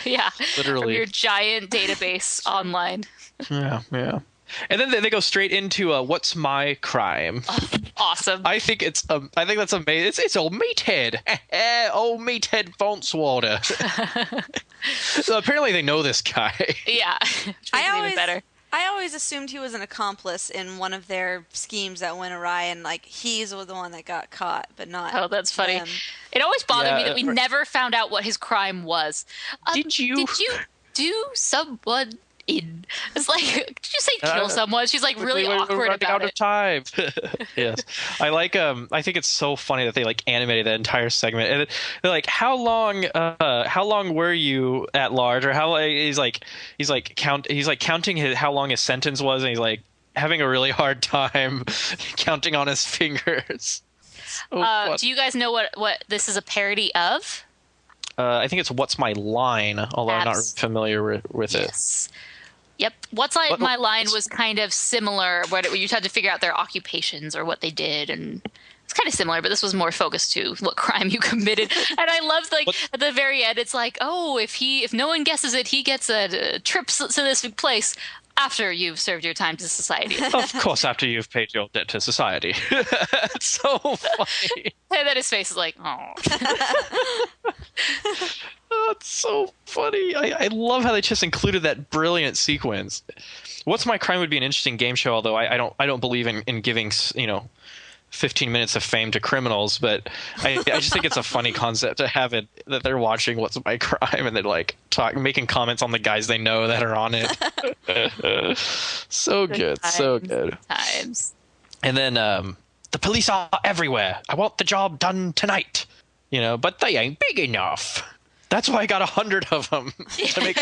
Yeah, literally from your giant database online. Yeah. And then they go straight into What's My Crime? Oh, awesome. I think that's amazing. It's old meathead. Old meathead Fontswater. So apparently they know this guy. Yeah. Even better. I always assumed he was an accomplice in one of their schemes that went awry, and he's the one that got caught, but not. Oh, that's funny. them. It always bothered me that we never found out what his crime was. Did you do someone in? It's like, did you say kill someone? She's like really awkward about out it. Of time. Yes, I like. I think it's so funny that they animated that entire segment, and they're like, "How long were you at large?" Or he's counting how long his sentence was, and he's like having a really hard time counting on his fingers. Do you guys know what this is a parody of? I think it's What's My Line, although I'm not familiar with it. Yep. What's My Line was kind of similar, where you had to figure out their occupations or what they did, and it's kind of similar, but this was more focused to what crime you committed. And I loved, at the very end, it's like, oh, if no one guesses it, he gets a trip to this place after you've served your time to society. Of course, after you've paid your debt to society. It's so funny. And then his face is like, oh. Oh, it's so funny. I love how they just included that brilliant sequence. What's My Crime would be an interesting game show, although I don't believe in giving 15 minutes of fame to criminals, but I just think it's a funny concept to have it that they're watching What's My Crime and they're making comments on the guys they know that are on it. So good. Times. And then the police are everywhere. I want the job done tonight. But they ain't big enough. That's why I got 100 of them to make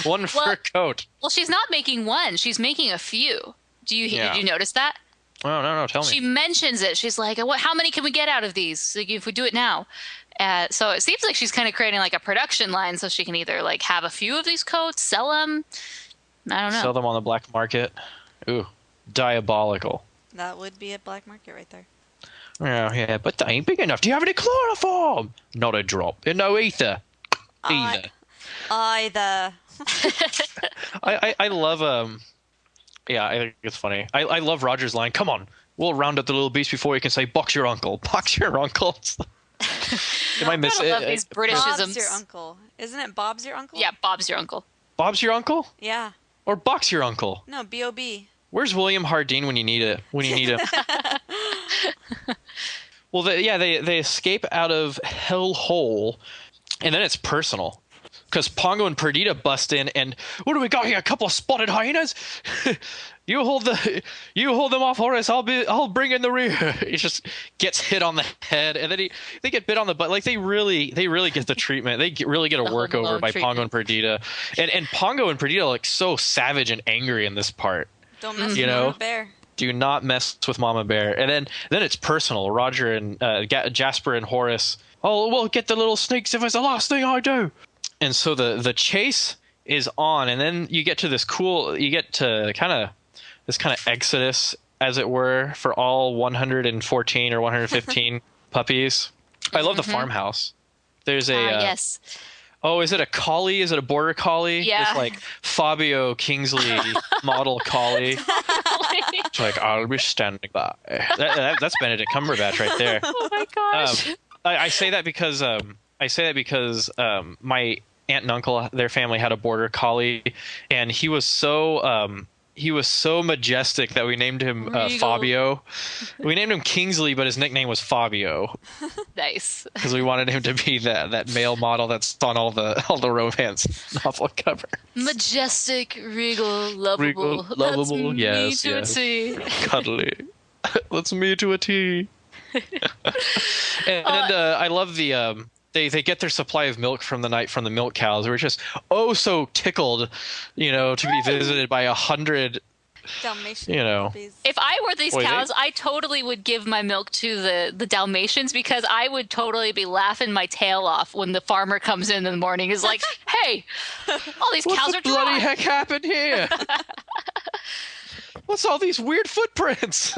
one fur coat. Well, she's not making one. She's making a few. Did you notice that? Oh, no, tell me. She mentions it. She's like, how many can we get out of these if we do it now? So it seems like she's kind of creating like a production line so she can either like have a few of these coats, sell them. I don't know. Sell them on the black market. Ooh, diabolical. That would be a black market right there. Yeah, but they ain't big enough. Do you have any chloroform? Not a drop. No ether. Either. Either. I love yeah, I think it's funny. I love Roger's line. Come on, we'll round up the little beast before he can say box your uncle. Box your uncle. Am I missing it? I love these Britishisms. Bob's your uncle. Isn't it Bob's your uncle? Yeah, Bob's your uncle. Bob's your uncle? Yeah. Or box your uncle? No, B.O.B. Where's William Hardeen when you need it? When you need him? Well, they escape out of Hell Hole, and then it's personal. Because Pongo and Perdita bust in, and what do we got here? A couple of spotted hyenas? You hold them off, Horace. I'll bring in the rear. He just gets hit on the head, and then they get bit on the butt. Like they really get the treatment. They really get a workover by treatment. Pongo and Perdita, and Pongo and Perdita are like so savage and angry in this part. Don't mess with Mama Bear. Do not mess with Mama Bear. And then it's personal. Roger and Jasper and Horace. Oh, we'll get the little snakes if it's the last thing I do. And so the chase is on, and then you get to this this kind of exodus, as it were, for all 114 or 115 puppies. I love the farmhouse. There's a yes. Oh, is it a collie? Is it a border collie? Yeah. It's like Fabio Kingsley model collie. It's like, I'll be standing by. That's Benedict Cumberbatch right there. Oh my gosh. I say that because my aunt and uncle, their family had a border collie, and he was so majestic that we named him Fabio. We named him Kingsley, but his nickname was Fabio. Nice. Because we wanted him to be that male model that's on all the romance novel cover. Majestic, regal, lovable. That's yes, me to a T. Cuddly. That's me to a T. And I love the they get their supply of milk from the night from the milk cows. We're just so tickled, to be visited by 100 Dalmatians. If I were these cows, I totally would give my milk to the Dalmatians, because I would totally be laughing my tail off when the farmer comes in the morning. Is like, hey, all these cows are dry. What the bloody heck happened here? What's all these weird footprints?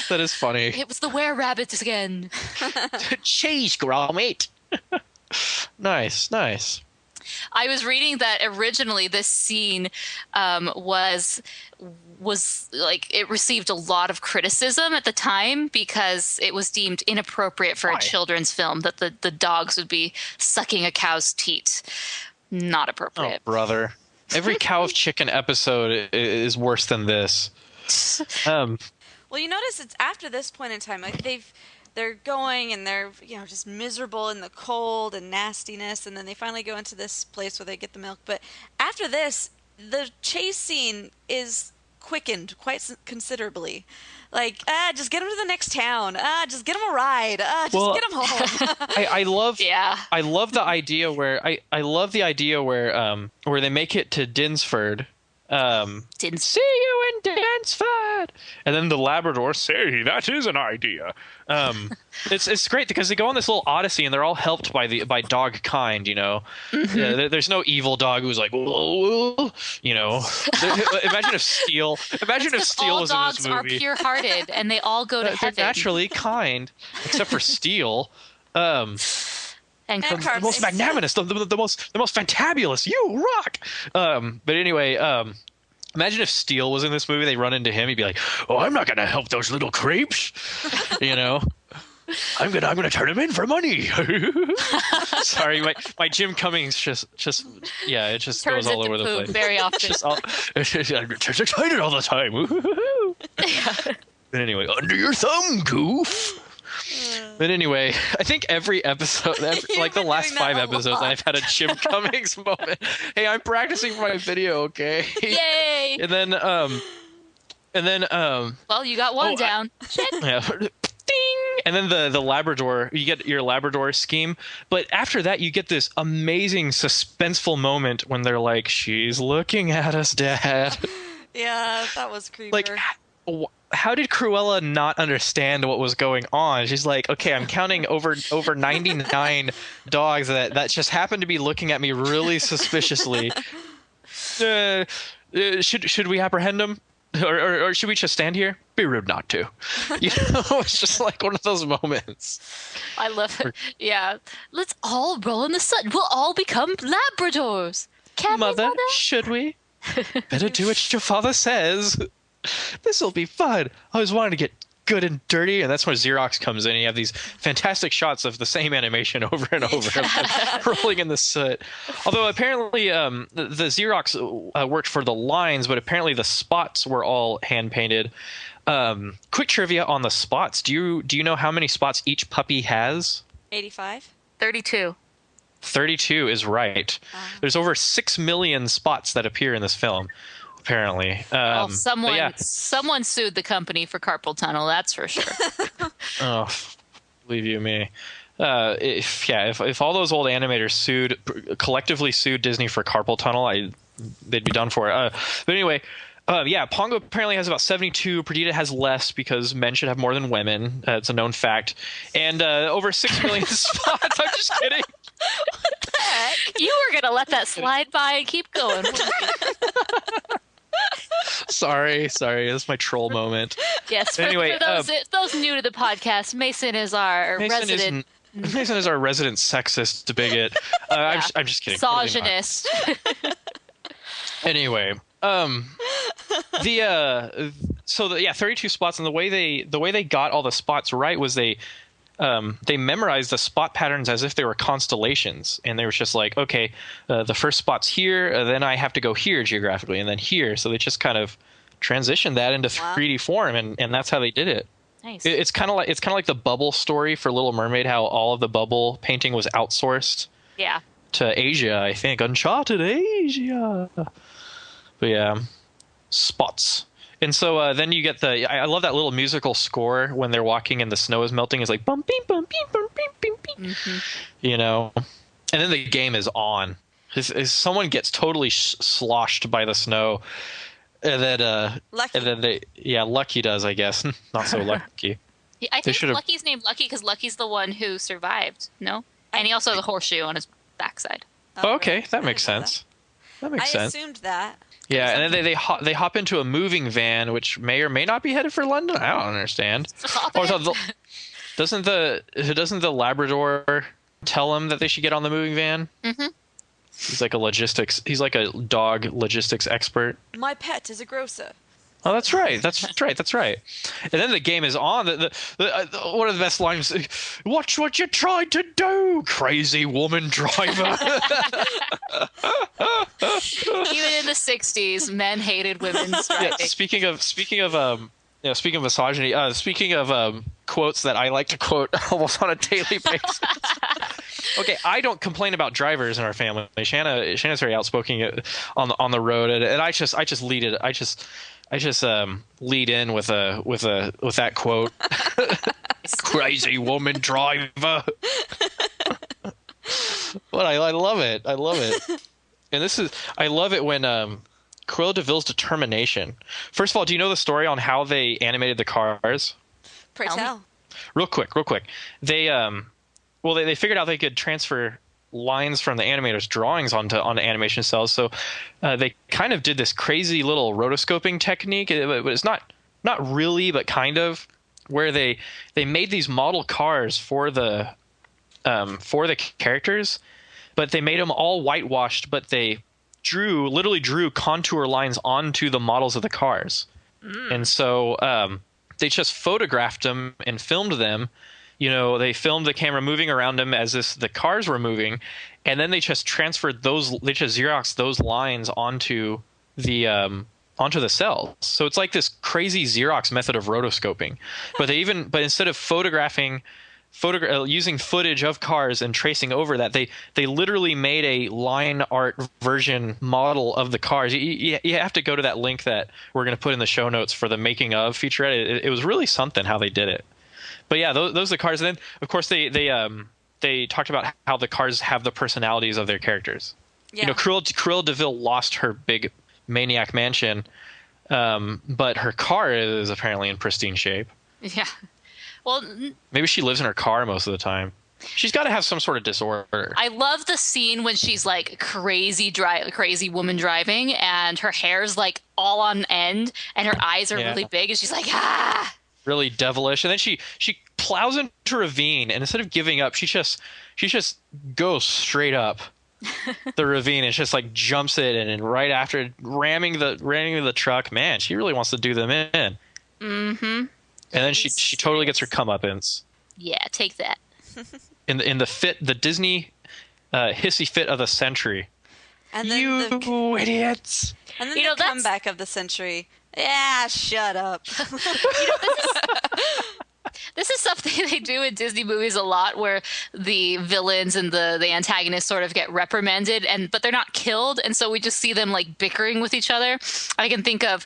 That is funny. It was the were-rabbits again. Cheese, grommet. Nice. I was reading that originally this scene was like, it received a lot of criticism at the time because it was deemed inappropriate for a children's film, that the dogs would be sucking a cow's teat. Not appropriate. Oh, brother. Every Cow of Chicken episode is worse than this. Well, you notice it's after this point in time, like they're going and they're just miserable in the cold and nastiness, and then they finally go into this place where they get the milk. But after this, the chase scene is quickened quite considerably. Like, just get them to the next town. Just get them a ride. Get them home. I love the idea where where they make it to Dinsford. See you in Dansford, and then the Labrador say that is an idea. It's great because they go on this little odyssey and they're all helped by dog kind. There's no evil dog who's like, whoa. Imagine if Steele was in this movie. All dogs are pure-hearted and they all go to heaven. They're naturally kind, except for Steele. And the most magnanimous, the most fantabulous. You rock. But anyway, imagine if Steele was in this movie. They run into him. He'd be like, "Oh, I'm not gonna help those little creeps." I'm gonna turn them in for money. Sorry, my Jim Cummings just it just turns goes all over the place very often. I'm just excited all the time. But anyway, under your thumb, goof. But anyway, I think every episode, like the last 5 episodes, I've had a Jim Cummings moment. Hey, I'm practicing for my video, okay? Yay! And then, well, you got one down. Shit. Yeah. Ding! And then the Labrador, you get your Labrador scheme. But after that, you get this amazing suspenseful moment when they're like, "She's looking at us, Dad." Yeah, that was creepy. Like, how did Cruella not understand what was going on? She's like, okay, I'm counting over 99 dogs that just happen to be looking at me really suspiciously. Should we apprehend them? Or should we just stand here? Be rude not to. It's just like one of those moments. I love it. Yeah. Let's all roll in the sun. We'll all become Labradors. Can Mother, we, Mother? Should we? Better do what your father says. This'll be fun. I always wanted to get good and dirty, and that's where Xerox comes in. You have these fantastic shots of the same animation over and over, rolling in the soot. Although apparently the Xerox worked for the lines, but apparently the spots were all hand painted. Quick trivia on the spots: do you know how many spots each puppy has? 85. 32. 32 is right. There's over 6 million spots that appear in this film. Apparently, someone sued the company for carpal tunnel. That's for sure. Oh, believe you me. If all those old animators collectively sued Disney for carpal tunnel, they'd be done for it. But anyway, Pongo apparently has about 72. Perdita has less because men should have more than women. It's a known fact. And over 6 million spots. I'm just kidding. What the heck? You were gonna let that slide by and keep going. Sorry, that's my troll moment. Yes. Anyway, for those new to the podcast, Mason is our resident. Mason is our resident sexist bigot. I'm just kidding. Misogynist. Anyway, 32 spots, and the way they got all the spots right was they memorized the spot patterns as if they were constellations, and they were just like, okay, the first spot's here, then I have to go here geographically, and then here. So they just kind of transitioned that into 3D form, and that's how they did it. Nice. It's kind of like the bubble story for Little Mermaid, how all of the bubble painting was outsourced. Yeah. To Asia, I think. Uncharted Asia. But yeah, spots. And so then you get I love that little musical score when they're walking and the snow is melting. It's like bum beam bum beam bum beam beam beam. And then the game is on. Someone gets totally sloshed by the snow, and then Lucky does, I guess. Not so Lucky. Yeah, I think Lucky's named Lucky because Lucky's the one who survived. No, and he also has a horseshoe on his backside. Oh, okay, that makes sense. That makes sense. I assumed that. Yeah, and then they hop into a moving van, which may or may not be headed for London. I don't understand. Doesn't the Labrador tell them that they should get on the moving van? Mm-hmm. He's like a dog logistics expert. My pet is a grocer. Oh, that's right. That's right. And then the game is on. One of the best lines: "Watch what you tried to do, crazy woman driver." Even in the '60s, men hated women driving. Yeah, speaking of misogyny. Speaking of quotes that I like to quote almost on a daily basis. Okay, I don't complain about drivers in our family. Shanna's very outspoken on the road, and I just lead it. I just lead in with that quote. Crazy woman driver. But I love it. And I love it when Cruella De Vil's determination. First of all, do you know the story on how they animated the cars? Pray tell. Real quick. They figured out they could transfer lines from the animator's drawings onto animation cells. So they kind of did this crazy little rotoscoping technique. It's not really, but kind of, where they made these model cars for the characters, but they made them all whitewashed, but they literally drew contour lines onto the models of the cars. And so they just photographed them and filmed them. They filmed the camera moving around them as if the cars were moving, and then they just transferred they just Xeroxed those lines onto the cells. So it's like this crazy Xerox method of rotoscoping. But instead of using footage of cars and tracing over that, they literally made a line art version model of the cars. You have to go to that link that we're going to put in the show notes for the making of featurette. It was really something how they did it. But yeah, those are the cars. And then, of course, they talked about how the cars have the personalities of their characters. Yeah. Cruella De Vil lost her big maniac mansion But her car is apparently in pristine shape. Yeah. Well, maybe she lives in her car most of the time. She's got to have some sort of disorder. I love the scene when she's like crazy woman driving, and her hair's like all on end, and her eyes are really big, and she's like, ah, really devilish. And then she plows into a ravine, and instead of giving up, she just goes straight up the ravine and just like jumps it, and right after ramming the truck. Man, she really wants to do them in. Mm-hmm. And then she totally gets her comeuppance. Yeah, take that. In the Disney hissy fit of the century. And then you idiots. And then the comeback of the century. Yeah, shut up. This is something they do in Disney movies a lot, where the villains and the antagonists sort of get reprimanded, but they're not killed, and so we just see them like bickering with each other. I can think of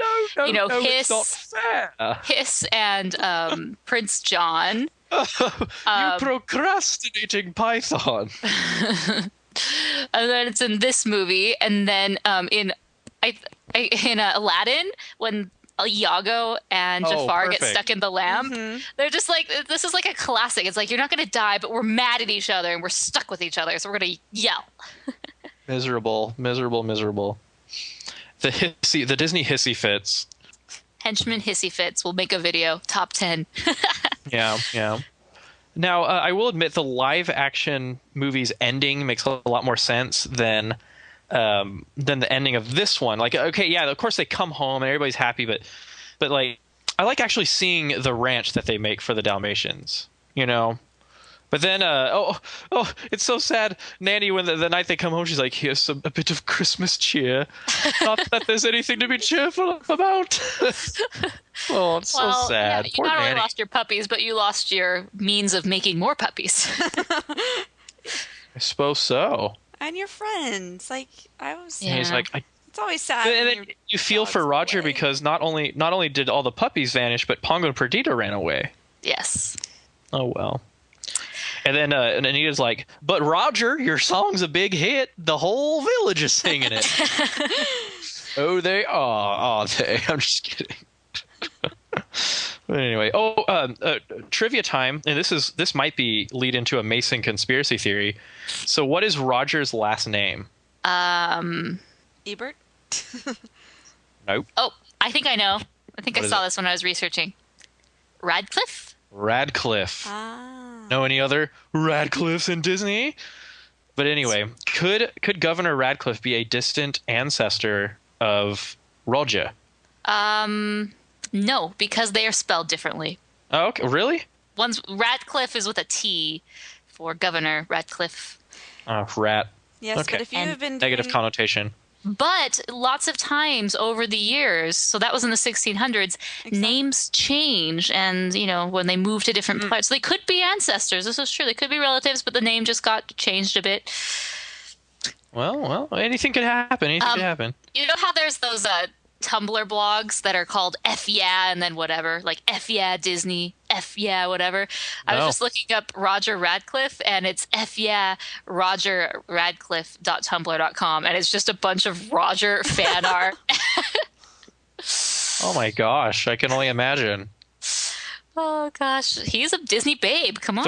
Hiss and Prince John. You procrastinating python. And then it's in this movie, and then in Aladdin, when Iago and Jafar get stuck in the lamp, they're just like, this is like a classic. It's like, you're not going to die, but we're mad at each other and we're stuck with each other, so we're going to yell. Miserable. The Disney hissy fits. Henchman hissy fits. We'll make a video. Top 10. Yeah. Now, I will admit the live action movie's ending makes a lot more sense than the ending of this one. Like, okay, yeah, of course they come home and everybody's happy, but like, I like actually seeing the ranch that they make for the Dalmatians, you know? But then, it's so sad. Nanny, when the night they come home, she's like, here's a bit of Christmas cheer. Not that there's anything to be cheerful about. Oh, it's so sad. Yeah, you Poor not Nanny. only lost your puppies, but you lost your means of making more puppies. I suppose so. And your friends. Like, Yeah. He's like, it's always sad. And then you feel for Roger because not only did all the puppies vanish, but Pongo and Perdita ran away. Yes. Oh, well. And then and Anita's like, but Roger, your song's a big hit. The whole village is singing it. Oh, they are, are they? I'm just kidding. But anyway, trivia time, and this might be lead into a Mason conspiracy theory. So, what is Roger's last name? Ebert? Nope. Oh, I think I know. I think I saw this when I was researching. Radcliffe? Radcliffe. Know any other Radcliffes in Disney? But anyway, could Governor Radcliffe be a distant ancestor of Roger? No, because they are spelled differently. Oh, okay. Really? One's Radcliffe is with a T for Governor Radcliffe. Oh, rat. Yes, okay. but if you have been negative connotation. But lots of times over the years, so that was in the 1600s, names change, and when they move to different parts, they could be ancestors. This is true. They could be relatives, but the name just got changed a bit. Well, anything could happen. Anything could happen. You know how there's those Tumblr blogs that are called F yeah and then whatever, like F yeah Disney, F yeah whatever. I was just looking up Roger Radcliffe, and it's F yeah rogerradcliffe.tumblr.com, and it's just a bunch of Roger fan art. Oh my gosh, I can only imagine. Oh gosh, he's a Disney babe. Come on.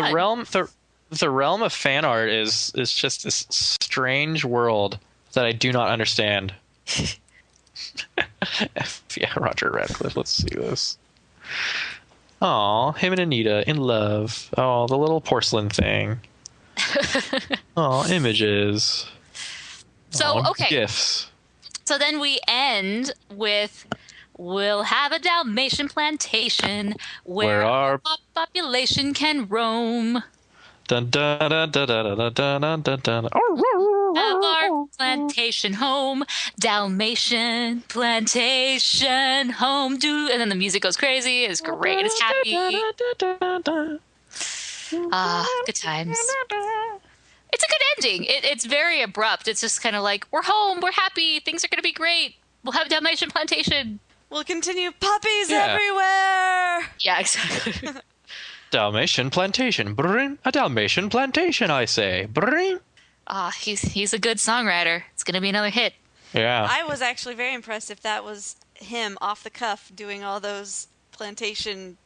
The realm of fan art is just this strange world that I do not understand. Yeah, Roger Radcliffe. Let's see this. Aw, him and Anita in love. Oh, the little porcelain thing. Oh, images. So, okay. Gifts. So then we end with, we'll have a Dalmatian plantation where our population can roam. Dun, dun, dun, dun, dun, dun, dun, dun, dun. Our plantation home, Dalmatian plantation home. And then the music goes crazy. It's great. It's happy. Good times. It's a good ending. It's very abrupt. It's just kind of like, we're home. We're happy. Things are going to be great. We'll have a Dalmatian plantation. We'll continue puppies everywhere. Yeah, exactly. Dalmatian plantation. Brrring. A Dalmatian plantation, I say. Brrring. He's a good songwriter. It's going to be another hit. Yeah. I was actually very impressed if that was him off the cuff doing all those plantation,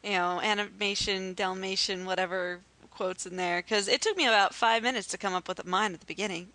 animation, Dalmatian, whatever quotes in there, because it took me about 5 minutes to come up with mine at the beginning.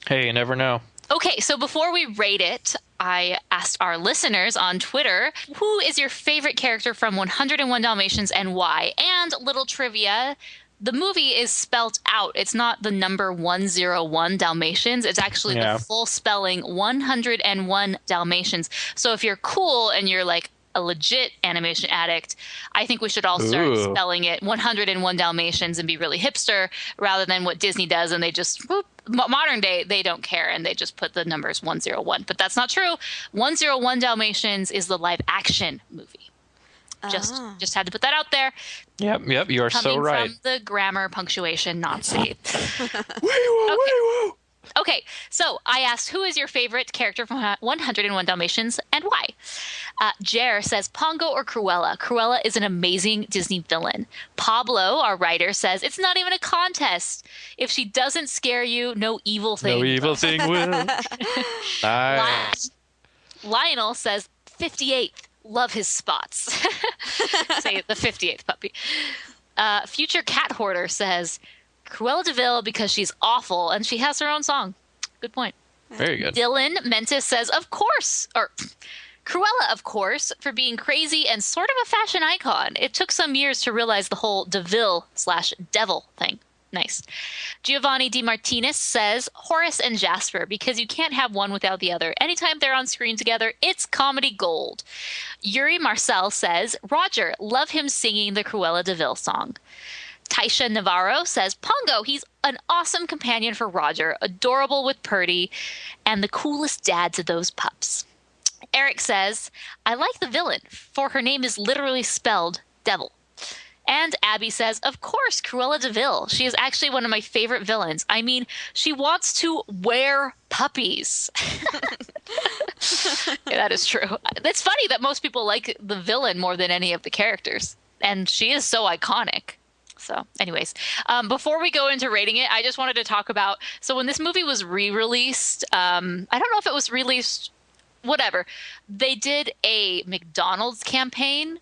Hey, you never know. Okay, so before we rate it, I asked our listeners on Twitter, who is your favorite character from 101 Dalmatians and why? And little trivia, the movie is spelt out. It's not the number 101 Dalmatians. It's actually the full spelling 101 Dalmatians. So if you're cool and you're like a legit animation addict, I think we should all start spelling it 101 Dalmatians and be really hipster rather than what Disney does. And they just, modern day, they don't care and they just put the numbers 101. But that's not true. 101 Dalmatians is the live action movie. Just had to put that out there. Yep, you are so right. Coming from the grammar punctuation Nazi. Okay, so I asked, who is your favorite character from 101 Dalmatians and why? Jer says, Pongo or Cruella? Cruella is an amazing Disney villain. Pablo, our writer, says, it's not even a contest. If she doesn't scare you, no evil thing will. Nice. Lionel says, 58th. Love his spots. Say the 58th puppy. Future Cat Hoarder says, Cruella De Vil because she's awful and she has her own song. Good point. Very good. Dylan Mentis says, of course, or Cruella, of course, for being crazy and sort of a fashion icon. It took some years to realize the whole DeVille/devil thing. Nice. Giovanni Di Martinez says, Horace and Jasper, because you can't have one without the other. Anytime they're on screen together, it's comedy gold. Yuri Marcel says, Roger, love him singing the Cruella De Vil song. Taisha Navarro says, Pongo, he's an awesome companion for Roger, adorable with Purdy, and the coolest dad to those pups. Eric says, I like the villain, for her name is literally spelled devil. And Abby says, of course, Cruella De Vil. She is actually one of my favorite villains. I mean, she wants to wear puppies. Yeah, that is true. It's funny that most people like the villain more than any of the characters. And she is so iconic. So anyways, before we go into rating it, I just wanted to talk about, so when this movie was re-released, I don't know if it was released, whatever. They did a McDonald's campaign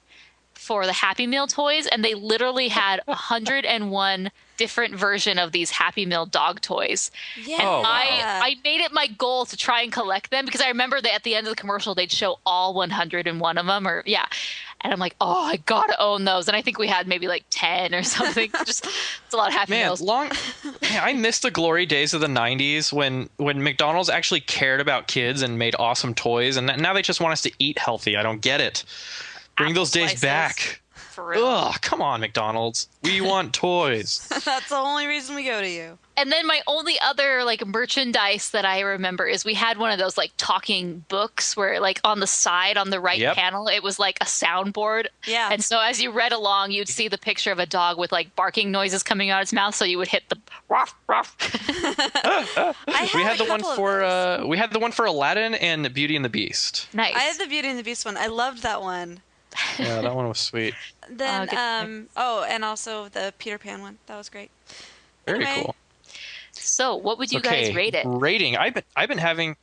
for the Happy Meal toys, and they literally had 101 different version of these Happy Meal dog toys. Yeah. And I made it my goal to try and collect them because I remember that at the end of the commercial, they'd show all 101 of them And I'm like, oh, I gotta own those. And I think we had maybe like 10 or something. Just, it's a lot of Happy Meals. I miss the glory days of the 90s when McDonald's actually cared about kids and made awesome toys. And now they just want us to eat healthy. I don't get it. Bring those days back. For real. Ugh, come on, McDonald's. We want toys. That's the only reason we go to you. And then my only other like merchandise that I remember is we had one of those like talking books where like on the side on the right panel it was like a soundboard. Yeah. And so as you read along, you'd see the picture of a dog with like barking noises coming out its mouth. So you would hit the ruff ruff. We had the one for Aladdin and Beauty and the Beast. Nice. I had the Beauty and the Beast one. I loved that one. Yeah, that one was sweet. Then and also the Peter Pan one. That was great. Very cool. So, what would you guys rate it? Rating. I've been having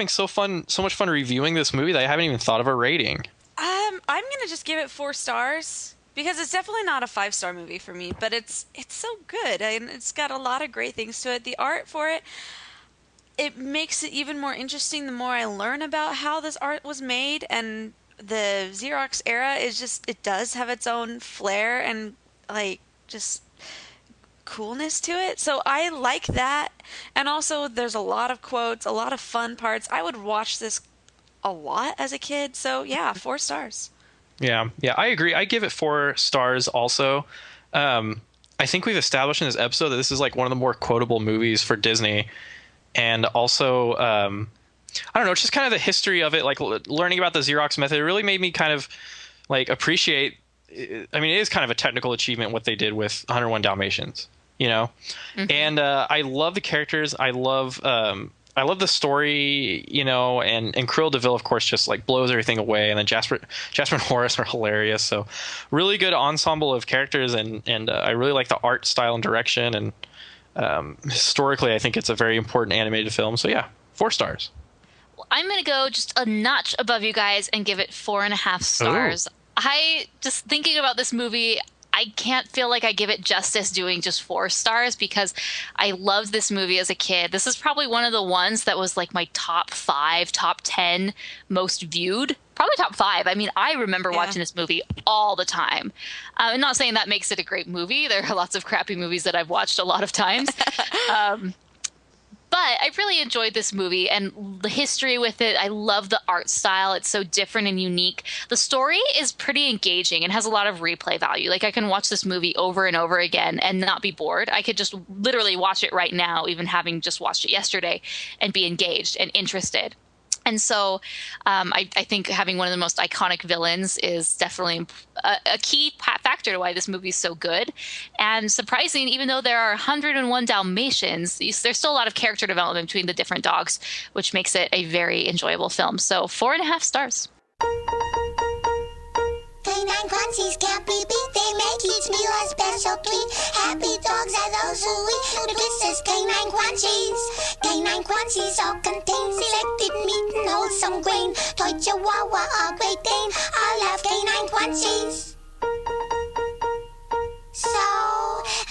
so much fun reviewing this movie that I haven't even thought of a rating. I'm gonna just give it 4 stars because it's definitely not a 5-star movie for me, but it's so good and it's got a lot of great things to it. The art for it makes it even more interesting the more I learn about how this art was made, and the Xerox era is just, it does have its own flair and like just coolness to it. So I like that. And also there's a lot of quotes, a lot of fun parts. I would watch this a lot as a kid. So yeah, 4 stars. Yeah, I agree. I give it 4 stars also. I think we've established in this episode that this is like one of the more quotable movies for Disney. And also, I don't know, it's just kind of the history of it, like learning about the Xerox method. It really made me kind of like appreciate, I mean, it is kind of a technical achievement what they did with 101 Dalmatians, you know? Mm-hmm. And I love the characters. I love the story, you know, and Cruella De Vil, of course, just like blows everything away. And then Jasper and Horace are hilarious. So really good ensemble of characters. And I really like the art style and direction. And historically, I think it's a very important animated film. So yeah, 4 stars. I'm going to go just a notch above you guys and give it 4.5 stars. I just thinking about this movie, I can't feel like I give it justice doing just 4 stars because I loved this movie as a kid. This is probably one of the ones that was like my top 5, top 10 most viewed. Probably top 5. I mean, I remember watching this movie all the time. I'm not saying that makes it a great movie. There are lots of crappy movies that I've watched a lot of times. But I really enjoyed this movie and the history with it. I love the art style. It's so different and unique. The story is pretty engaging and has a lot of replay value. Like I can watch this movie over and over again and not be bored. I could just literally watch it right now, even having just watched it yesterday, and be engaged and interested. And so I think having one of the most iconic villains is definitely a key factor to why this movie is so good. And surprising, even though there are 101 Dalmatians, there's still a lot of character development between the different dogs, which makes it a very enjoyable film. So 4.5 stars. Canine crunchies can't be beat. They make each meal a special treat. Happy dogs are those who eat nutritious canine crunchies. Canine crunchies all contain selected meat and wholesome grain. Toy Chihuahua or Great Dane all have canine crunchies. So,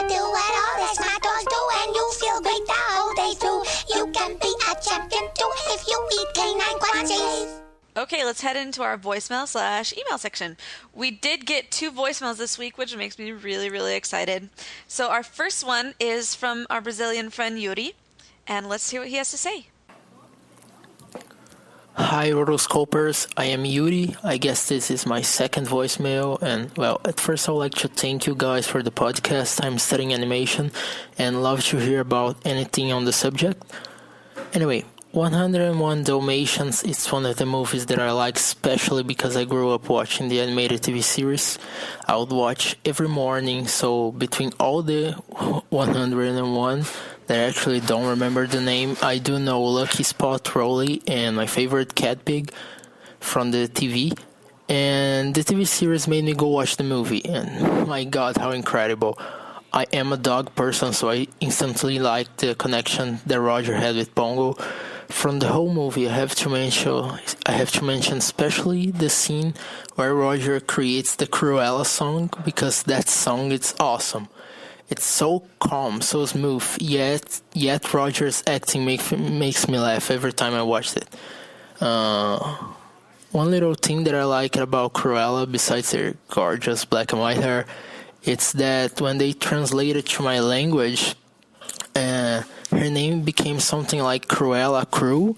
do what all the smart dogs do and you feel great the whole day through. You can be a champion too if you eat canine crunchies. Okay, let's head into our voicemail/email section. We did get 2 voicemails this week, which makes me really, really excited. So our first one is from our Brazilian friend Yuri, and let's hear what he has to say. Hi, Rotoscopers. I am Yuri. I guess this is my second voicemail. And, well, at first I would like to thank you guys for the podcast. I'm studying animation and love to hear about anything on the subject. Anyway, 101 Dalmatians is one of the movies that I like, especially because I grew up watching the animated TV series. I would watch every morning, so between all the 101 that I actually don't remember the name, I do know Lucky Spot Rolly and my favorite cat pig from the TV. And the TV series made me go watch the movie, and my god, how incredible. I am a dog person, so I instantly liked the connection that Roger had with Pongo. From the whole movie, I have to mention especially the scene where Roger creates the Cruella song, because that song is awesome. It's so calm, so smooth, yet Roger's acting makes me laugh every time I watch it. One little thing that I like about Cruella, besides her gorgeous black and white hair, it's that when they translate it to my language, her name became something like Cruella Crew,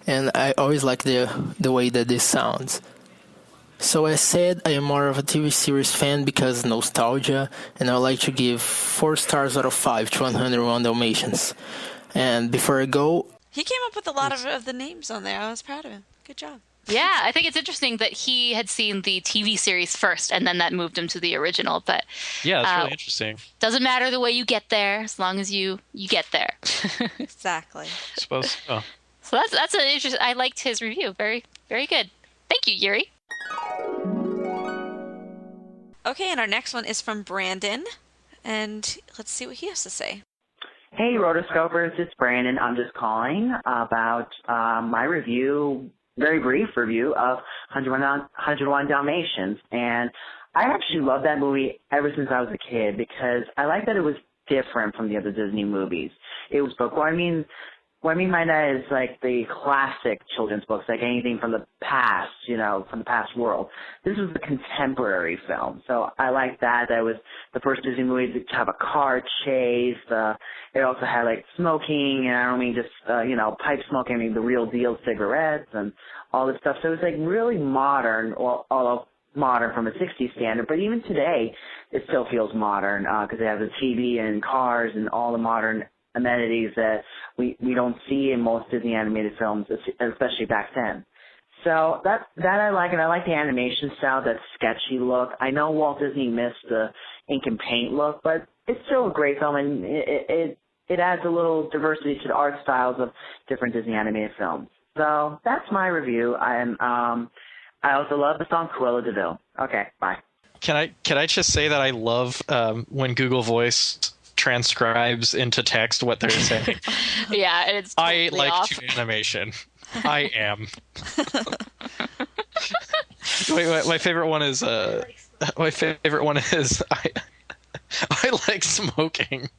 and I always like the way that this sounds. So as said, I am more of a TV series fan because nostalgia, and I would like to give 4 stars out of 5 to 101 Dalmatians. And before I go... He came up with a lot of the names on there. I was proud of him. Good job. Yeah, I think it's interesting that he had seen the TV series first, and then that moved him to the original. But yeah, that's really interesting. Doesn't matter the way you get there, as long as you get there. Exactly. I suppose so. So that's an interesting. I liked his review. Very, very good. Thank you, Yuri. Okay, and our next one is from Brandon, and let's see what he has to say. Hey, Rotoscopers, it's Brandon. I'm just calling about my review. Very brief review of 101 Dalmatians. And I actually love that movie ever since I was a kid because I like that it was different from the other Disney movies. It was book. What I mean by that is like the classic children's books, like anything from the past, from the past world. This was the contemporary film. So I like that. That was the first Disney movie to have a car chase. It also had like smoking, and I don't mean just, pipe smoking, I mean the real deal cigarettes and all this stuff. So it was like really modern, although modern from a 60s standard, but even today it still feels modern because they have the TV and cars and all the modern amenities that we don't see in most Disney animated films, especially back then. So that I like, and I like the animation style, that sketchy look. I know Walt Disney missed the ink and paint look, but it's still a great film, and it adds a little diversity to the art styles of different Disney animated films. So that's my review. I also love the song Cruella De Vil. Okay, bye. Can I just say that I love when Google Voice transcribes into text what they're saying. Yeah, and it's totally I like off. animation. I am. Wait, my favorite one is I like smoking.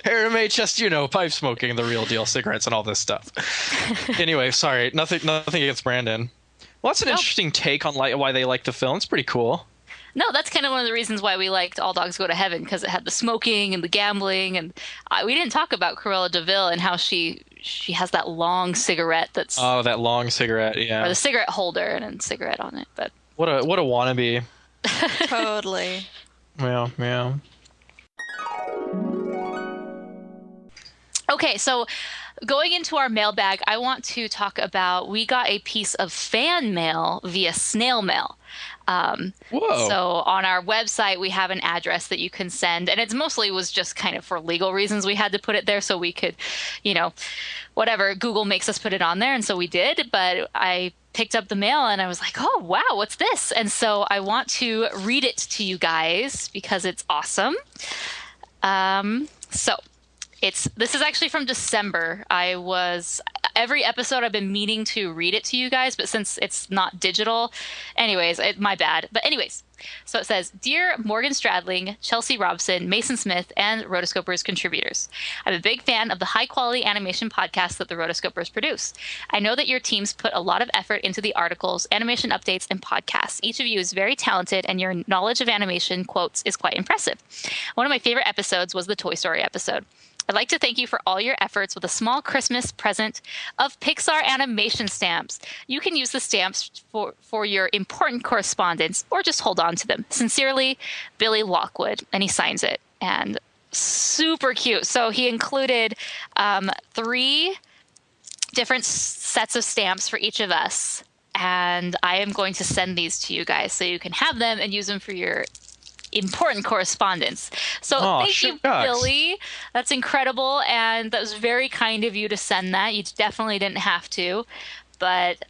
Harem just, pipe smoking, the real deal, cigarettes and all this stuff. Anyway, sorry, nothing against Brandon. Well, that's an interesting take on why they like the film. It's pretty cool. No, that's kind of one of the reasons why we liked All Dogs Go to Heaven, because it had the smoking and the gambling, and we didn't talk about Cruella De Vil and how she has that long cigarette that's that long cigarette, yeah, or the cigarette holder and a cigarette on it. But what a wannabe. Totally. Yeah. Okay, so going into our mailbag, I want to talk about, we got a piece of fan mail via snail mail. Whoa. So on our website, we have an address that you can send, and it mostly was just kind of for legal reasons we had to put it there so we could, whatever, Google makes us put it on there, and so we did, but I picked up the mail and I was like, oh, wow, what's this? And so I want to read it to you guys because it's awesome. This is actually from December. Every episode I've been meaning to read it to you guys, but since it's not digital, anyways, my bad. But anyways, so it says, Dear Morgan Stradling, Chelsea Robson, Mason Smith, and Rotoscopers contributors. I'm a big fan of the high-quality animation podcasts that the Rotoscopers produce. I know that your teams put a lot of effort into the articles, animation updates, and podcasts. Each of you is very talented, and your knowledge of animation quotes is quite impressive. One of my favorite episodes was the Toy Story episode. I'd like to thank you for all your efforts with a small Christmas present of Pixar animation stamps. You can use the stamps for your important correspondence or just hold on to them. Sincerely, Billy Lockwood. And he signs it. And super cute. So he included 3 different sets of stamps for each of us. And I am going to send these to you guys so you can have them and use them for your important correspondence. So thank you, Billy. That's incredible. And that was very kind of you to send that. You definitely didn't have to, but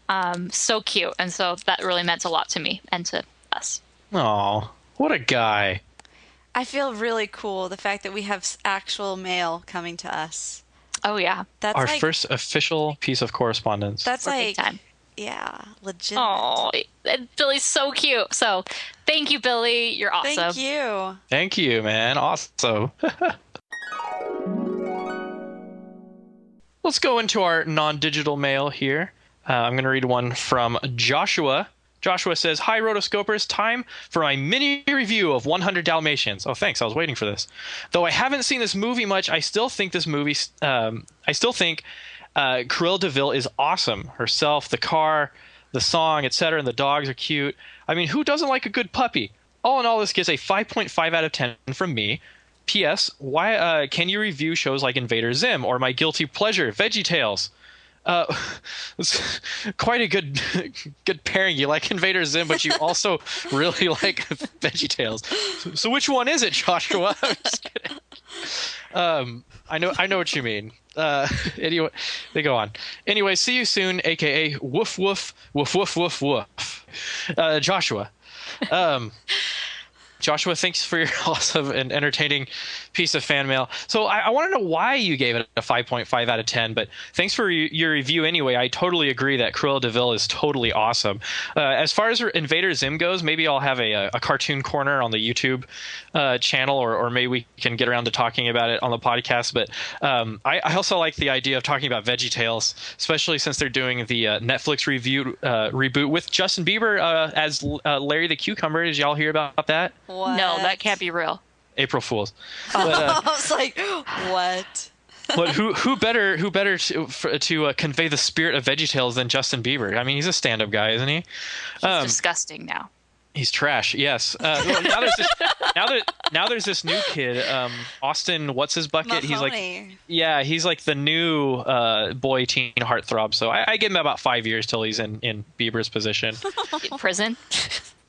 so cute. And so that really meant a lot to me and to us. Oh, what a guy. I feel really cool, the fact that we have actual mail coming to us. Oh, yeah. That's our first official piece of correspondence. That's big time. Yeah, legitimate. Oh, Billy's so cute. So thank you, Billy. You're awesome. Thank you. Thank you, man. Awesome. Let's go into our non-digital mail here. I'm going to read one from Joshua. Joshua says, Hi, Rotoscopers. Time for my mini review of 100 Dalmatians. Oh, thanks. I was waiting for this. Though I haven't seen this movie much, I still think Cruella De Vil is awesome. Herself, the car, the song, etc., and the dogs are cute. I mean, who doesn't like a good puppy? All in all, this gets a 5.5 out of 10 from me. P.S. Why can you review shows like Invader Zim or my guilty pleasure, VeggieTales? It's quite a good pairing. You like Invader Zim, but you also really like VeggieTales. So which one is it, Joshua? I'm just kidding. I know what you mean. Anyway, they go on. Anyway, see you soon, aka woof woof woof woof woof woof. Joshua. Joshua, thanks for your awesome and entertaining piece of fan mail. So I want to know why you gave it a 5.5 out of 10, but thanks for your review anyway. I totally agree that Cruella De Vil is totally awesome. As far as Invader Zim goes, maybe I'll have a cartoon corner on the YouTube channel, or maybe we can get around to talking about it on the podcast. But I also like the idea of talking about VeggieTales, especially since they're doing the Netflix reboot with Justin Bieber as Larry the Cucumber. Did y'all hear about that? What? No, that can't be real. April Fools. But, I was like, what? But who better to convey the spirit of VeggieTales than Justin Bieber? I mean, he's a stand-up guy, isn't he? He's disgusting now. He's trash. Yes. Well, now there's this new kid, Austin. What's his bucket? Mahoney. He's like the new boy teen heartthrob. So I give him about 5 years till he's in Bieber's position. In prison.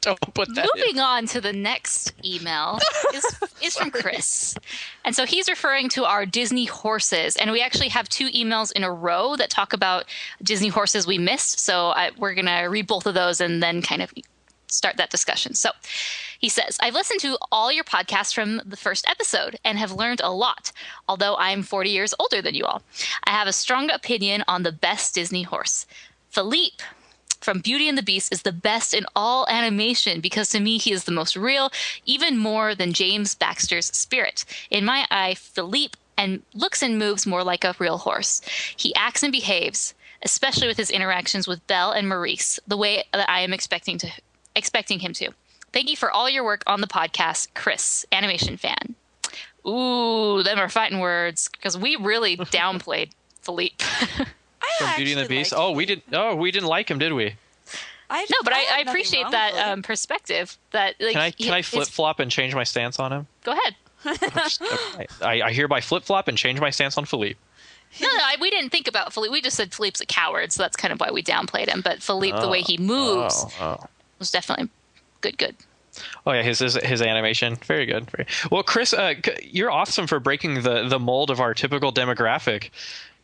Don't put that Moving on to the next email is from Chris. And so he's referring to our Disney horses. And we actually have 2 emails in a row that talk about Disney horses we missed. So we're going to read both of those and then kind of start that discussion. So He says, I've listened to all your podcasts from the first episode and have learned a lot, although I'm 40 years older than you all. I have a strong opinion on the best Disney horse. Philippe from Beauty and the Beast is the best in all animation because to me he is the most real, even more than James Baxter's Spirit. In my eye, Philippe looks and moves more like a real horse. He acts and behaves, especially with his interactions with Belle and Maurice, the way that I am expecting him to. Thank you for all your work on the podcast, Chris, animation fan. Ooh, them are fighting words because we really downplayed Philippe. From Beauty and the Beast. We didn't like him, did we? But I appreciate that perspective. That like, can I flip flop and change my stance on him? Go ahead. I hereby flip flop and change my stance on Philippe. No, we didn't think about Philippe. We just said Philippe's a coward, so that's kind of why we downplayed him. But Philippe, the way he moves, was definitely good. Oh yeah, his animation, very good. Well, Chris, you're awesome for breaking the mold of our typical demographic,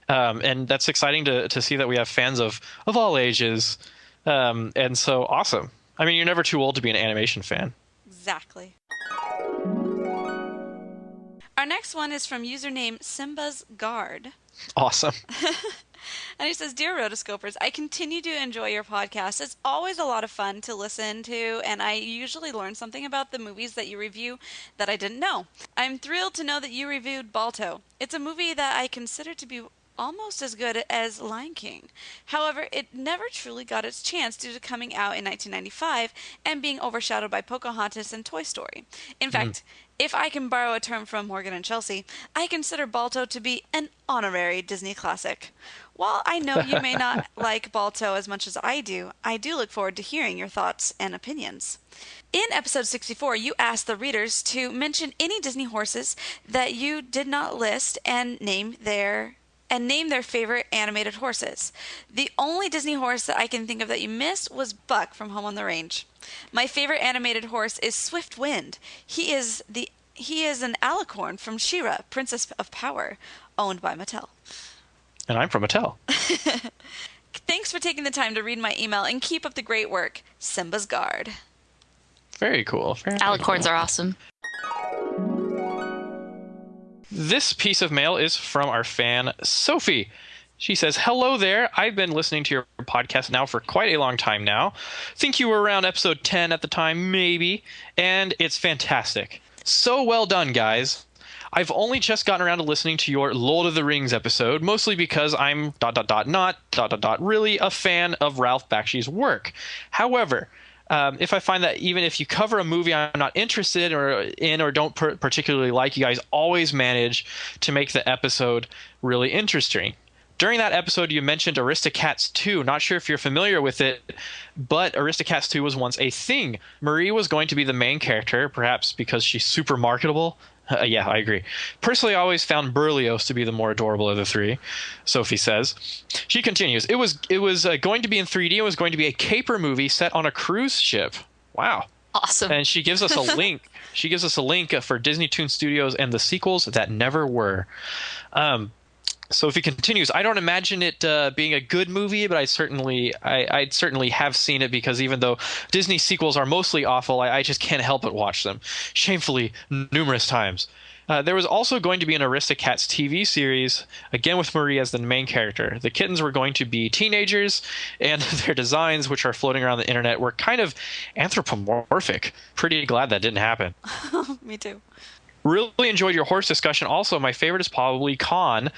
and that's exciting to see that we have fans of all ages, and so awesome. I mean, you're never too old to be an animation fan. Exactly. Our next one is from username Simba's Guard. Awesome. And he says, Dear Rotoscopers, I continue to enjoy your podcast. It's always a lot of fun to listen to, and I usually learn something about the movies that you review that I didn't know. I'm thrilled to know that you reviewed Balto. It's a movie that I consider to be almost as good as Lion King. However, it never truly got its chance due to coming out in 1995 and being overshadowed by Pocahontas and Toy Story. In fact, if I can borrow a term from Morgan and Chelsea, I consider Balto to be an honorary Disney classic. While I know you may not like Balto as much as I do look forward to hearing your thoughts and opinions. In episode 64, you asked the readers to mention any Disney horses that you did not list and name their favorite animated horses. The only Disney horse that I can think of that you missed was Buck from Home on the Range. My favorite animated horse is Swift Wind. He is an alicorn from She-Ra, Princess of Power, owned by Mattel. And I'm from Mattel. Thanks for taking the time to read my email and keep up the great work. Simba's Guard. Very cool. Alicorns are awesome. This piece of mail is from our fan, Sophie. She says, hello there. I've been listening to your podcast now for quite a long time now. Think you were around episode 10 at the time, maybe. And it's fantastic. So well done, guys. I've only just gotten around to listening to your Lord of the Rings episode, mostly because I'm ... not really a fan of Ralph Bakshi's work. However, if I find that even if you cover a movie I'm not interested in or don't particularly like, you guys always manage to make the episode really interesting. During that episode, you mentioned Aristocats 2. Not sure if you're familiar with it, but Aristocats 2 was once a thing. Marie was going to be the main character, perhaps because she's super marketable. Yeah, I agree. Personally, I always found Berlioz to be the more adorable of the three, Sophie says. She continues, it was going to be in 3D. It was going to be a caper movie set on a cruise ship. Wow. Awesome. And she gives us a link. She gives us a link for Disney Toon Studios and the sequels that never were. Sophie continues, I don't imagine it being a good movie, but I'd certainly have seen it because even though Disney sequels are mostly awful, I just can't help but watch them, shamefully numerous times. There was also going to be an Aristocats TV series, again with Marie as the main character. The kittens were going to be teenagers, and their designs, which are floating around the internet, were kind of anthropomorphic. Pretty glad that didn't happen. Me too. Really enjoyed your horse discussion. Also, my favorite is probably Khan,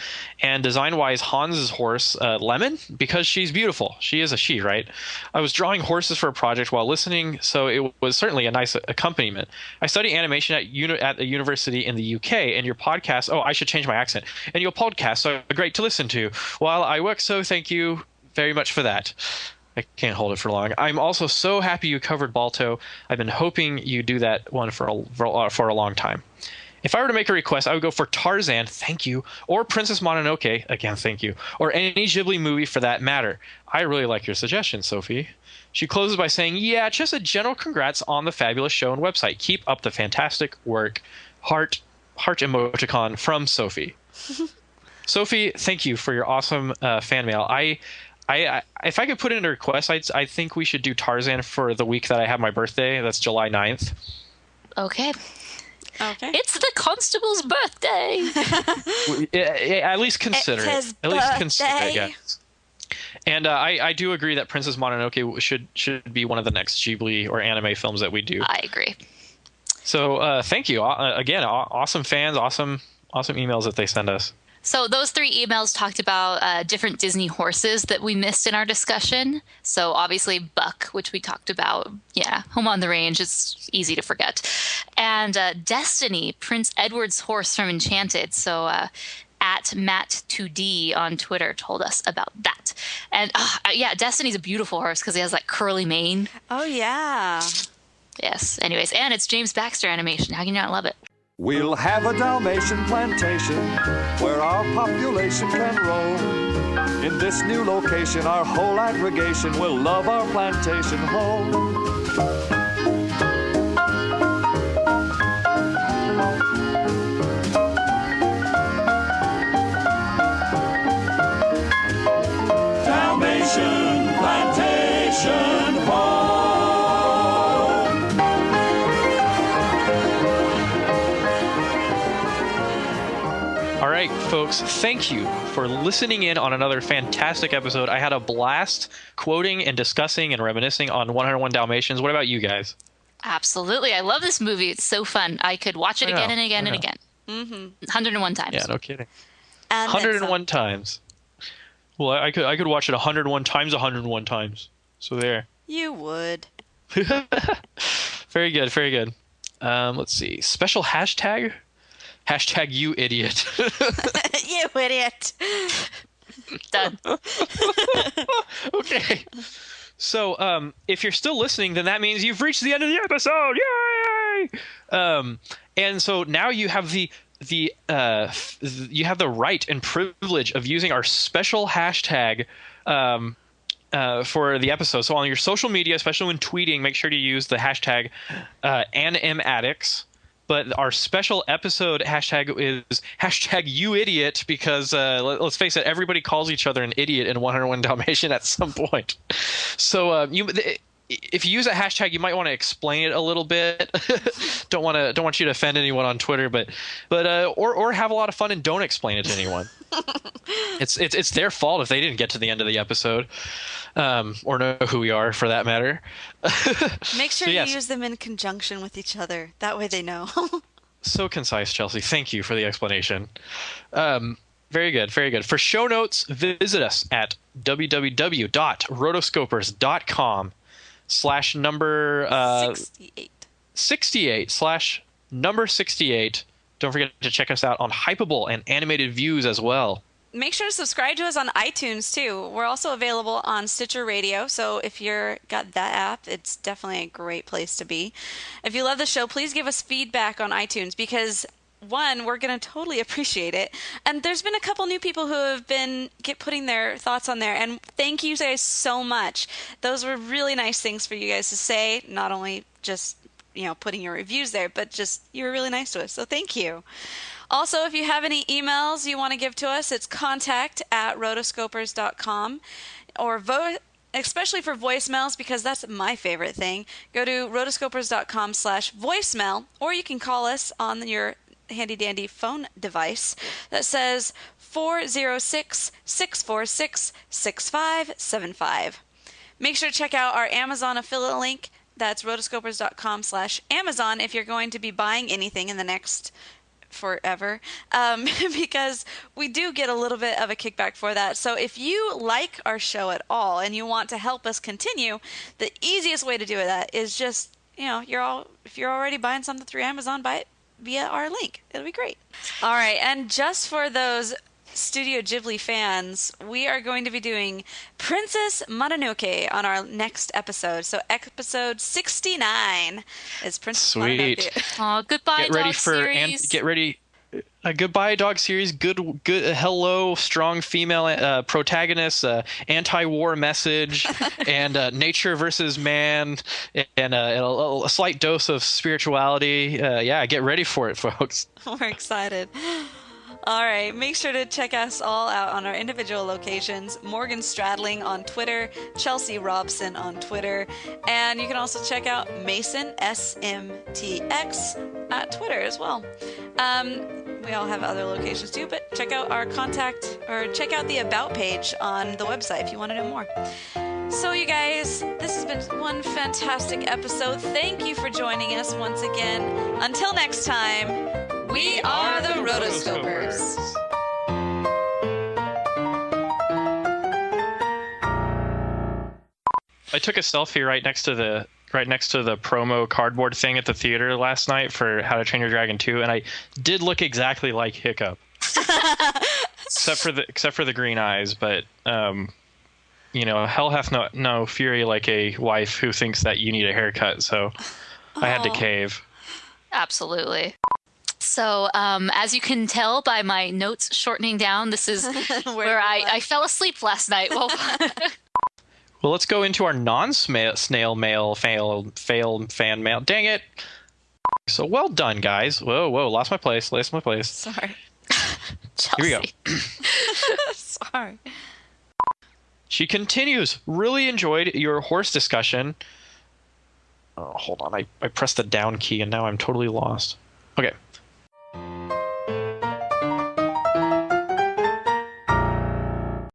and design-wise, Hans's horse, Lemon, because she's beautiful. She is a she, right? I was drawing horses for a project while listening, so it was certainly a nice accompaniment. I study animation at a university in the UK, and your podcast, I should change my accent, and your podcast are great to listen to while I work, so thank you very much for that. I can't hold it for long. I'm also so happy you covered Balto. I've been hoping you do that one for a long time. If I were to make a request, I would go for Tarzan, thank you, or Princess Mononoke, again, thank you, or any Ghibli movie for that matter. I really like your suggestion, Sophie. She closes by saying, yeah, just a general congrats on the fabulous show and website. Keep up the fantastic work. Heart emoticon from Sophie. Sophie, thank you for your awesome fan mail. If I could put in a request, I think we should do Tarzan for the week that I have my birthday. That's July 9th. Okay. Okay. It's the constable's birthday. At least consider It's his it. At least consider it, birthday. yes. And I do agree that Princess Mononoke should be one of the next Ghibli or anime films that we do. I agree. So thank you again. Awesome fans, awesome emails that they send us. So those 3 emails talked about different Disney horses that we missed in our discussion. So obviously Buck, which we talked about. Yeah, Home on the Range. It's easy to forget. And Destiny, Prince Edward's horse from Enchanted. So at Matt2D on Twitter told us about that. And yeah, Destiny's a beautiful horse because he has that curly mane. Oh, yeah. Yes. Anyways, and it's James Baxter animation. How can you not love it? We'll have a Dalmatian plantation where our population can roam. In this new location, our whole aggregation will love our plantation home. Dalmatian plantation home. All right, folks, thank you for listening in on another fantastic episode. I had a blast quoting and discussing and reminiscing on 101 Dalmatians. What about you guys? Absolutely. I love this movie. It's so fun. I could watch it again and again and again. 101 times. Yeah, no kidding. And 101 times. Well, I could watch it 101 times 101 times. So there. You would. Very good, very good. Let's see. Special hashtag? Hashtag you idiot. You idiot. Done. Okay. So, if you're still listening, then that means you've reached the end of the episode. Yay! And so now you have you have the right and privilege of using our special hashtag for the episode. So on your social media, especially when tweeting, make sure to use the hashtag #AnimAddicts. But our special episode hashtag is hashtag you idiot because let's face it, everybody calls each other an idiot in 101 Dalmatian at some point. So if you use a hashtag, you might want to explain it a little bit. don't want you to offend anyone on Twitter, but or have a lot of fun and don't explain it to anyone. It's their fault if they didn't get to the end of the episode, or know who we are for that matter. Make sure So, yes. you use them in conjunction with each other. That way they know. So concise, Chelsea. Thank you for the explanation. Very good, very good. For show notes, visit us at www.rotoscopers.com/number 68/number 68. Don't forget to check us out on Hypable and Animated Views as well. Make sure to subscribe to us on iTunes too. We're also available on Stitcher Radio, so if you're got that app, it's definitely a great place to be. If you love the show, please give us feedback on iTunes because one, we're going to totally appreciate it. And there's been a couple new people who have been putting their thoughts on there, and thank you guys so much. Those were really nice things for you guys to say, not only just putting your reviews there, but just you were really nice to us. So thank you. Also, if you have any emails you want to give to us, it's contact@rotoscopers.com or vote, especially for voicemails, because that's my favorite thing. Go to rotoscopers.com/voicemail, or you can call us on your handy dandy phone device that says 406-646-6575. Make sure to check out our Amazon affiliate link. That's rotoscopers.com/Amazon if you're going to be buying anything in the next forever, because we do get a little bit of a kickback for that. So if you like our show at all and you want to help us continue, the easiest way to do that is just, if you're already buying something through Amazon, buy it via our link. It'll be great. All right, and just for those Studio Ghibli fans, we are going to be doing Princess Mononoke on our next episode. So episode 69 is Princess Mononoke. Oh, goodbye, dog series. Get ready. Goodbye, dog series. Good. Hello, strong female protagonist. Anti-war message, and nature versus man, and a slight dose of spirituality. Yeah, get ready for it, folks. We're excited. All right, make sure to check us all out on our individual locations. Morgan Stradling on Twitter, Chelsea Robson on Twitter, and you can also check out Mason SMTX at Twitter as well. We all have other locations too, but check out our contact or check out the About page on the website if you want to know more. So you guys, this has been one fantastic episode. Thank you for joining us once again. Until next time, we are the Rotoscopers. I took a selfie right next to the promo cardboard thing at the theater last night for How to Train Your Dragon 2, and I did look exactly like Hiccup, except for the green eyes. But hell hath no fury like a wife who thinks that you need a haircut. So I had to cave. Absolutely. So, as you can tell by my notes shortening down, this is where I fell asleep last night. Well, let's go into our non-snail mail fail fan mail. Dang it! So well done, guys. Whoa, lost my place. Sorry. Here we go. Sorry. She continues. Really enjoyed your horse discussion. Oh, hold on. I pressed the down key and now I'm totally lost. Okay.